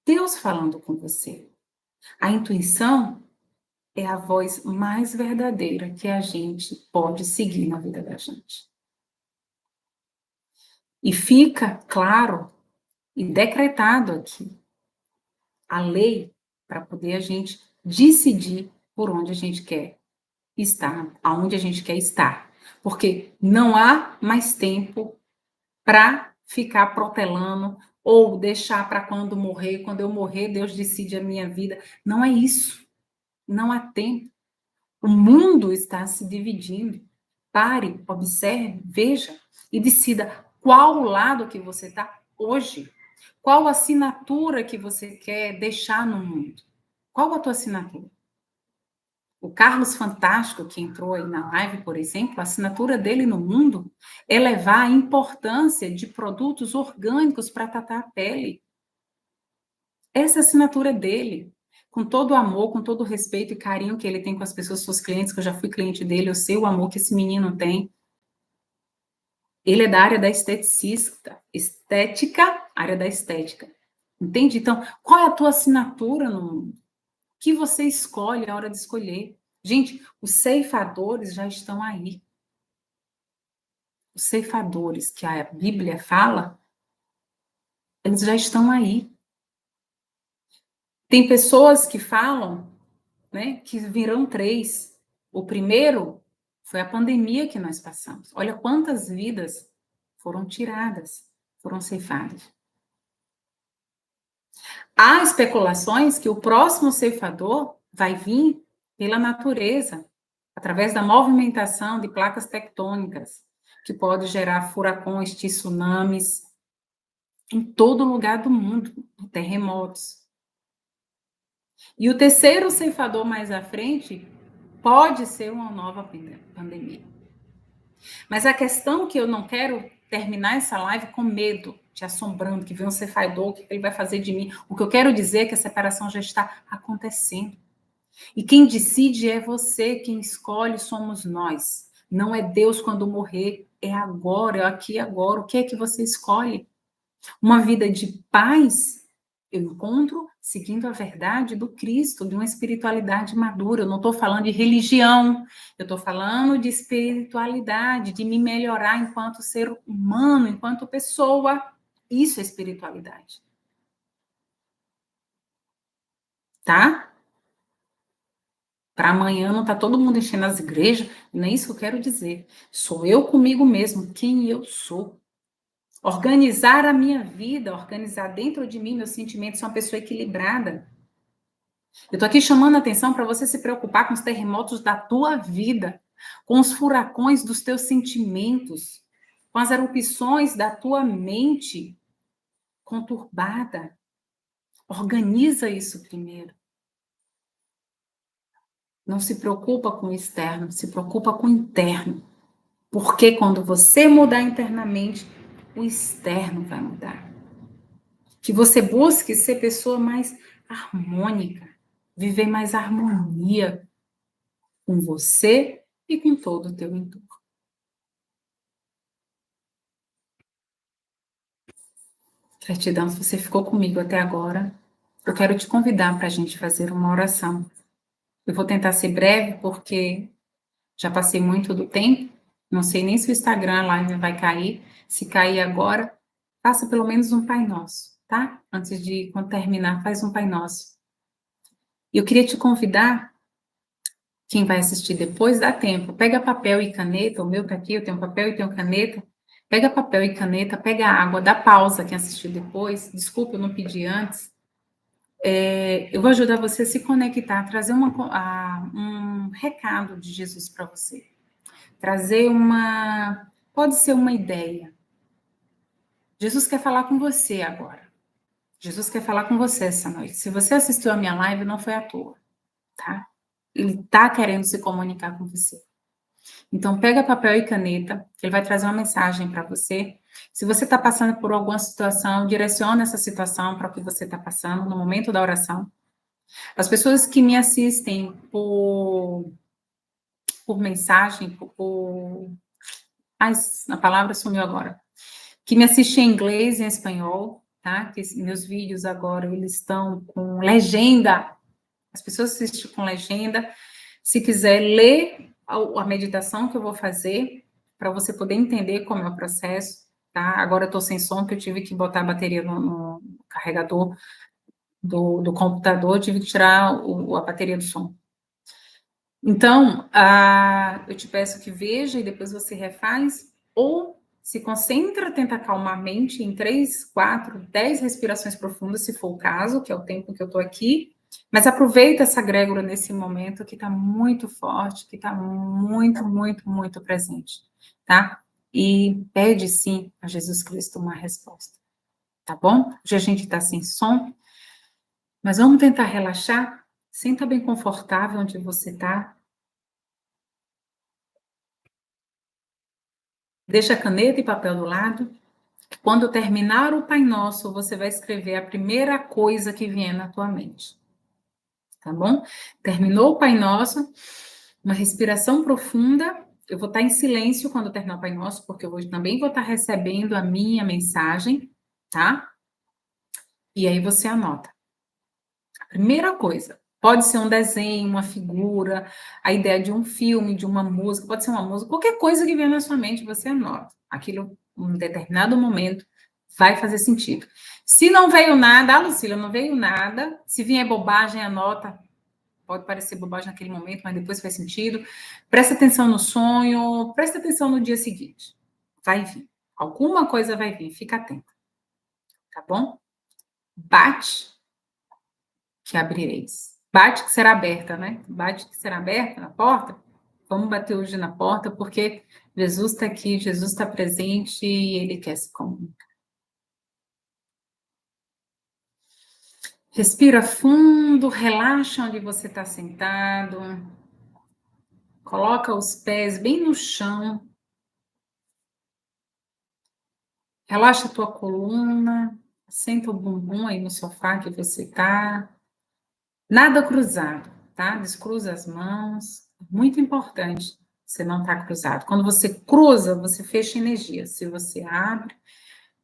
Deus falando com você. A intuição é a voz mais verdadeira que a gente pode seguir na vida da gente. E fica claro e decretado aqui a lei para poder a gente decidir por onde a gente quer estar, aonde a gente quer estar. Porque não há mais tempo para ficar protelando ou deixar para quando eu morrer, Deus decide a minha vida. Não é isso. Não há tempo. O mundo está se dividindo. Pare, observe, veja e decida qual lado que você está hoje. Qual assinatura que você quer deixar no mundo? Qual a tua assinatura? O Carlos Fantástico, que entrou aí na live, por exemplo, a assinatura dele no mundo é levar a importância de produtos orgânicos para tratar a pele. Essa é a assinatura dele. Com todo o amor, com todo o respeito e carinho que ele tem com as pessoas, seus clientes, que eu já fui cliente dele, eu sei o amor que esse menino tem. Ele é da área da estética, área da estética. Entende? Então, qual é a tua assinatura no mundo? O que você escolhe a hora de escolher? Gente, os ceifadores já estão aí. Os ceifadores que a Bíblia fala, eles já estão aí. Tem pessoas que falam, né, que virão 3. O primeiro foi a pandemia que nós passamos. Olha quantas vidas foram tiradas, foram ceifadas. Há especulações que o próximo ceifador vai vir pela natureza, através da movimentação de placas tectônicas, que pode gerar furacões, tsunamis, em todo lugar do mundo, terremotos. E o terceiro ceifador mais à frente pode ser uma nova pandemia. Mas a questão que eu não quero terminar essa live com medo, te assombrando, que vem um ceifador, o que ele vai fazer de mim? O que eu quero dizer é que a separação já está acontecendo. E quem decide é você, quem escolhe somos nós. Não é Deus quando morrer, é agora, é aqui e agora. O que é que você escolhe? Uma vida de paz, eu encontro seguindo a verdade do Cristo, de uma espiritualidade madura. Eu não estou falando de religião, eu estou falando de espiritualidade, de me melhorar enquanto ser humano, enquanto pessoa. Isso é espiritualidade. Tá? Para amanhã não tá todo mundo enchendo as igrejas, não é isso que eu quero dizer. Sou eu comigo mesmo, quem eu sou. Organizar a minha vida, organizar dentro de mim meus sentimentos, sou uma pessoa equilibrada. Eu tô aqui chamando a atenção para você se preocupar com os terremotos da tua vida, com os furacões dos teus sentimentos, com as erupções da tua mente conturbada. Organiza isso primeiro. Não se preocupa com o externo, se preocupa com o interno. Porque quando você mudar internamente, o externo vai mudar. Que você busque ser pessoa mais harmônica, viver mais harmonia com você e com todo o teu entorno. Gratidão se você ficou comigo até agora. Eu quero te convidar para a gente fazer uma oração. Eu vou tentar ser breve, porque já passei muito do tempo. Não sei nem se o Instagram live vai cair. Se cair agora, faça pelo menos um Pai Nosso, tá? Antes de, quando terminar, faz um Pai Nosso. E eu queria te convidar, quem vai assistir depois, dá tempo. Pega papel e caneta, o meu tá aqui, eu tenho papel e tenho caneta. Pega papel e caneta, pega água, dá pausa quem assistiu depois. Desculpa, eu não pedi antes. Eu vou ajudar você a se conectar, trazer um recado de Jesus para você. Trazer pode ser uma ideia. Jesus quer falar com você agora. Jesus quer falar com você essa noite. Se você assistiu a minha live, não foi à toa, tá? Ele tá querendo se comunicar com você. Então, pega papel e caneta, ele vai trazer uma mensagem para você. Se você está passando por alguma situação, direciona essa situação para o que você está passando no momento da oração. As pessoas que me assistem por mensagem, a palavra sumiu agora. Que me assistem em inglês e em espanhol, tá? Que meus vídeos agora, eles estão com legenda. As pessoas assistem com legenda. Se quiser ler a meditação que eu vou fazer, para você poder entender como é o processo, tá? Agora eu estou sem som, que eu tive que botar a bateria no carregador do computador, tive que tirar a bateria do som. Então, eu te peço que veja e depois você refaz, ou se concentra, tenta acalmar a mente em 3, 4, 10 respirações profundas, se for o caso, que é o tempo que eu estou aqui, mas aproveita essa egrégora nesse momento que está muito forte, que está muito, muito, muito presente, tá? E pede sim a Jesus Cristo uma resposta, tá bom? Hoje a gente está sem som, mas vamos tentar relaxar, senta bem confortável onde você está. Deixa a caneta e papel do lado. Quando terminar o Pai Nosso, você vai escrever a primeira coisa que vier na tua mente. Tá bom? Terminou o Pai Nosso, uma respiração profunda. Eu vou estar em silêncio quando terminar o Pai Nosso, porque eu também vou estar recebendo a minha mensagem, tá? E aí você anota. A primeira coisa, pode ser um desenho, uma figura, a ideia de um filme, de uma música, pode ser uma música, qualquer coisa que vier na sua mente, você anota. Aquilo, em um determinado momento, vai fazer sentido. Se não veio nada, Lucília, não veio nada, se vier bobagem, anota. Pode parecer bobagem naquele momento, mas depois faz sentido. Presta atenção no sonho, presta atenção no dia seguinte. Vai vir. Alguma coisa vai vir, fica atento. Tá bom? Bate que abrireis. Bate que será aberta, né? Bate que será aberta na porta. Vamos bater hoje na porta, porque Jesus está aqui, Jesus está presente e Ele quer se comunicar. Respira fundo, relaxa onde você está sentado. Coloca os pés bem no chão. Relaxa a tua coluna. Senta o bumbum aí no sofá que você está. Nada cruzado, tá? Descruza as mãos. Muito importante você não estar cruzado. Quando você cruza, você fecha energia. Se você abre,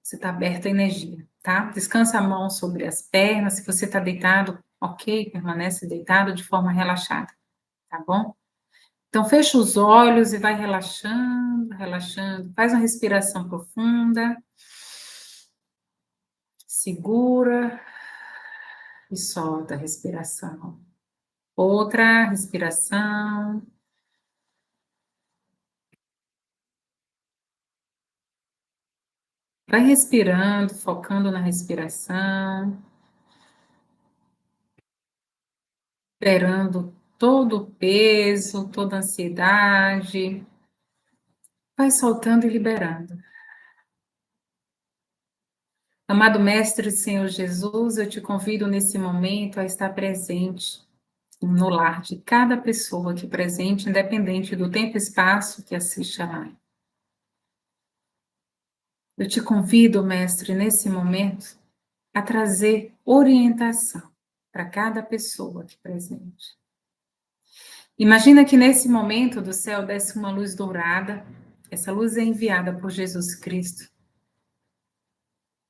você está aberto a energia, tá? Descansa a mão sobre as pernas. Se você está deitado, ok, permanece deitado de forma relaxada, tá bom? Então, fecha os olhos e vai relaxando, relaxando. Faz uma respiração profunda. Segura e solta a respiração. Outra respiração. Vai respirando, focando na respiração. Liberando todo o peso, toda a ansiedade. Vai soltando e liberando. Amado Mestre Senhor Jesus, eu te convido nesse momento a estar presente no lar de cada pessoa aqui presente, independente do tempo e espaço que assiste a live. Eu te convido, mestre, nesse momento, a trazer orientação para cada pessoa aqui presente. Imagina que nesse momento do céu desce uma luz dourada, essa luz é enviada por Jesus Cristo.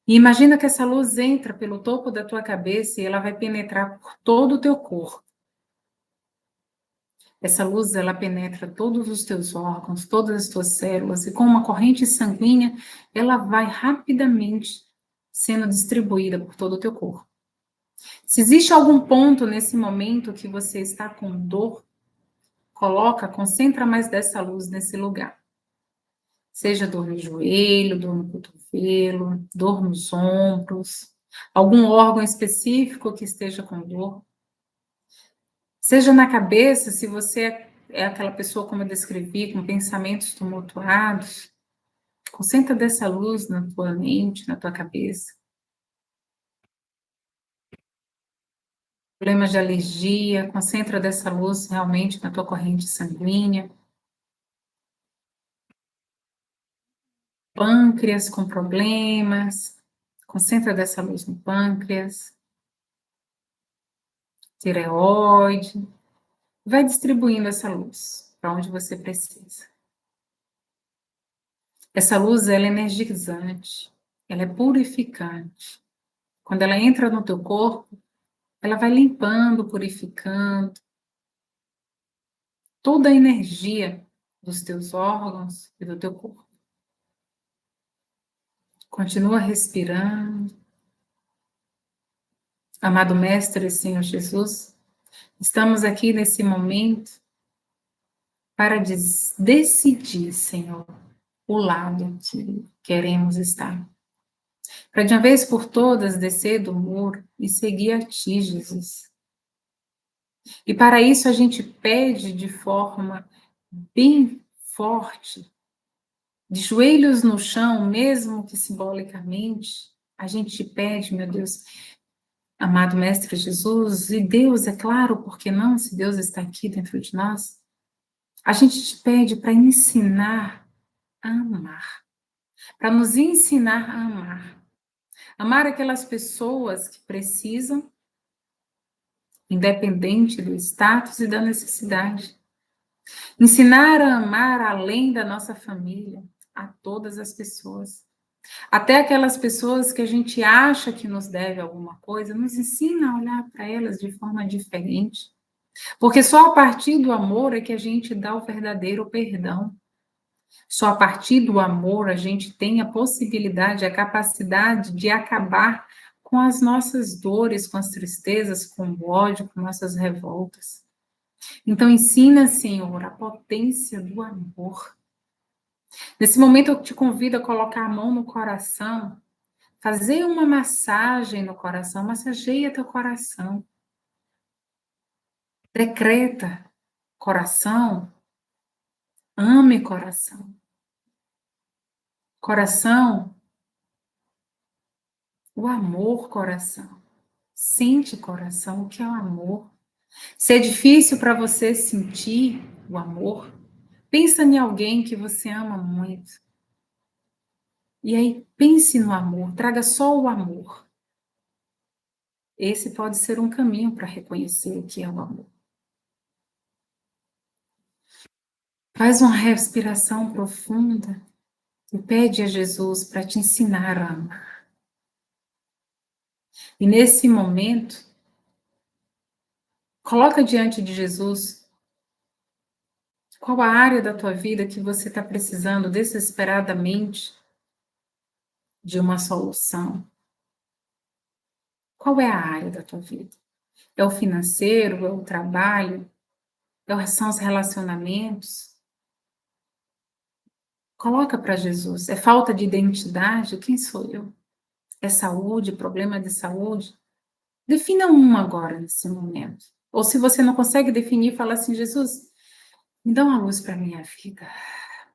E imagina que essa luz entra pelo topo da tua cabeça e ela vai penetrar por todo o teu corpo. Essa luz, ela penetra todos os teus órgãos, todas as tuas células, e com uma corrente sanguínea, ela vai rapidamente sendo distribuída por todo o teu corpo. Se existe algum ponto nesse momento que você está com dor, concentra mais dessa luz nesse lugar. Seja dor no joelho, dor no cotovelo, dor nos ombros, algum órgão específico que esteja com dor. Seja na cabeça, se você é aquela pessoa, como eu descrevi, com pensamentos tumultuados, concentra dessa luz na tua mente, na tua cabeça. Problemas de alergia, concentra dessa luz realmente na tua corrente sanguínea. Pâncreas com problemas, concentra dessa luz no pâncreas. Tireoide. Vai distribuindo essa luz para onde você precisa. Essa luz, ela é energizante, ela é purificante. Quando ela entra no teu corpo, ela vai limpando, purificando toda a energia dos teus órgãos e do teu corpo. Continua respirando. Amado Mestre Senhor Jesus, estamos aqui nesse momento para decidir, Senhor, o lado que queremos estar. Para de uma vez por todas descer do muro e seguir a Ti, Jesus. E para isso a gente pede de forma bem forte, de joelhos no chão, mesmo que simbolicamente, a gente pede, meu Deus, amado Mestre Jesus, e Deus, é claro, por que não, se Deus está aqui dentro de nós, a gente te pede para ensinar a amar, para nos ensinar a amar. Amar aquelas pessoas que precisam, independente do status e da necessidade. Ensinar a amar além da nossa família, a todas as pessoas. Até aquelas pessoas que a gente acha que nos deve alguma coisa, nos ensina a olhar para elas de forma diferente. Porque só a partir do amor é que a gente dá o verdadeiro perdão. Só a partir do amor a gente tem a possibilidade, a capacidade de acabar com as nossas dores, com as tristezas, com o ódio, com nossas revoltas. Então ensina, Senhor, a potência do amor. Nesse momento eu te convido a colocar a mão no coração, fazer uma massagem no coração, massageia teu coração. Decreta, coração, ame coração. Coração, o amor, coração. Sente, coração, o que é o amor. Se é difícil para você sentir o amor, pensa em alguém que você ama muito. E aí, pense no amor, traga só o amor. Esse pode ser um caminho para reconhecer o que é o amor. Faz uma respiração profunda e pede a Jesus para te ensinar a amar. E nesse momento, coloca diante de Jesus qual a área da tua vida que você está precisando desesperadamente de uma solução. Qual é a área da tua vida? É o financeiro? É o trabalho? São os relacionamentos? Coloca para Jesus. É falta de identidade? Quem sou eu? É saúde? Problema de saúde? Defina um agora, nesse momento. Ou se você não consegue definir, fala assim, Jesus, me dá uma luz para a minha vida.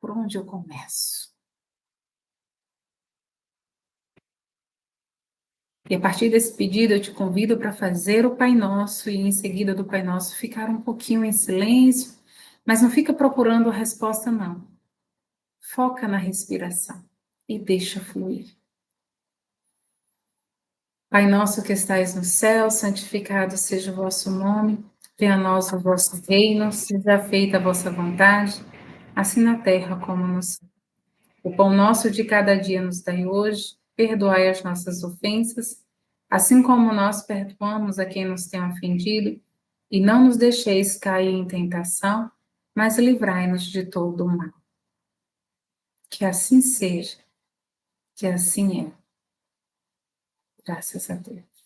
Por onde eu começo? E a partir desse pedido, eu te convido para fazer o Pai Nosso e em seguida do Pai Nosso ficar um pouquinho em silêncio, mas não fica procurando a resposta, não. Foca na respiração. e deixa fluir. Pai nosso que estais no céu, santificado seja o vosso nome, venha a nós o vosso reino, seja feita a vossa vontade, assim na terra como no céu. O pão nosso de cada dia nos dai hoje, perdoai as nossas ofensas, assim como nós perdoamos a quem nos tem ofendido, e não nos deixeis cair em tentação, mas livrai-nos de todo o mal. Que assim seja, que assim é. Graças a Deus.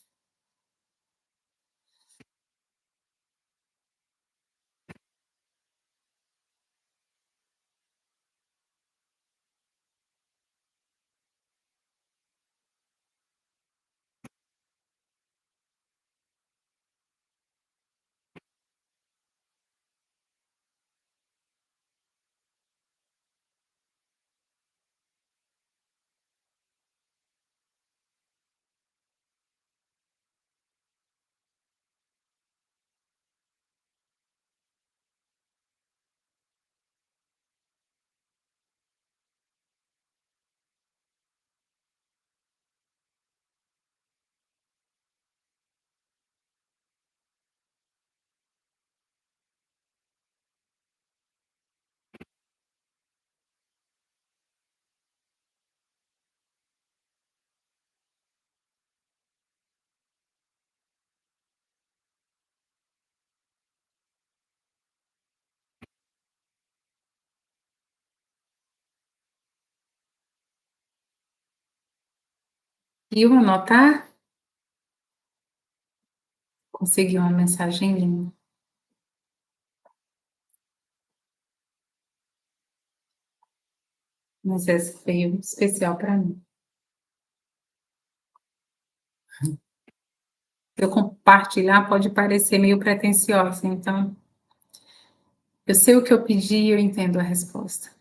E eu anotar? Consegui uma mensagem linda. Mas essa veio especial para mim. Se eu compartilhar, pode parecer meio pretensiosa, então eu sei o que eu pedi e eu entendo a resposta.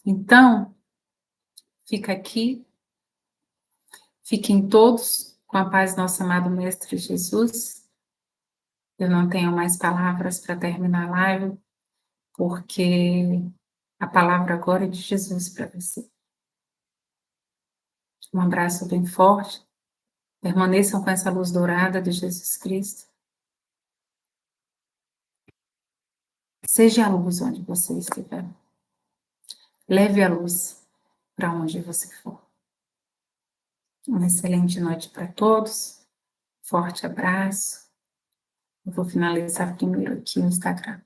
Então, fica aqui, fiquem todos com a paz do nosso amado Mestre Jesus. Eu não tenho mais palavras para terminar a live, porque a palavra agora é de Jesus para você. Um abraço bem forte. Permaneçam com essa luz dourada de Jesus Cristo. Seja a luz onde você estiver. Leve a luz para onde você for. Uma excelente noite para todos. Forte abraço. Eu vou finalizar primeiro aqui no Instagram.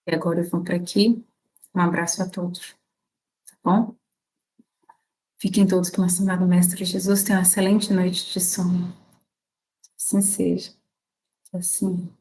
E agora eu vou para aqui. Um abraço a todos. Tá bom? Fiquem todos com o nosso amado Mestre Jesus. Tenham uma excelente noite de sono. Assim seja. Assim.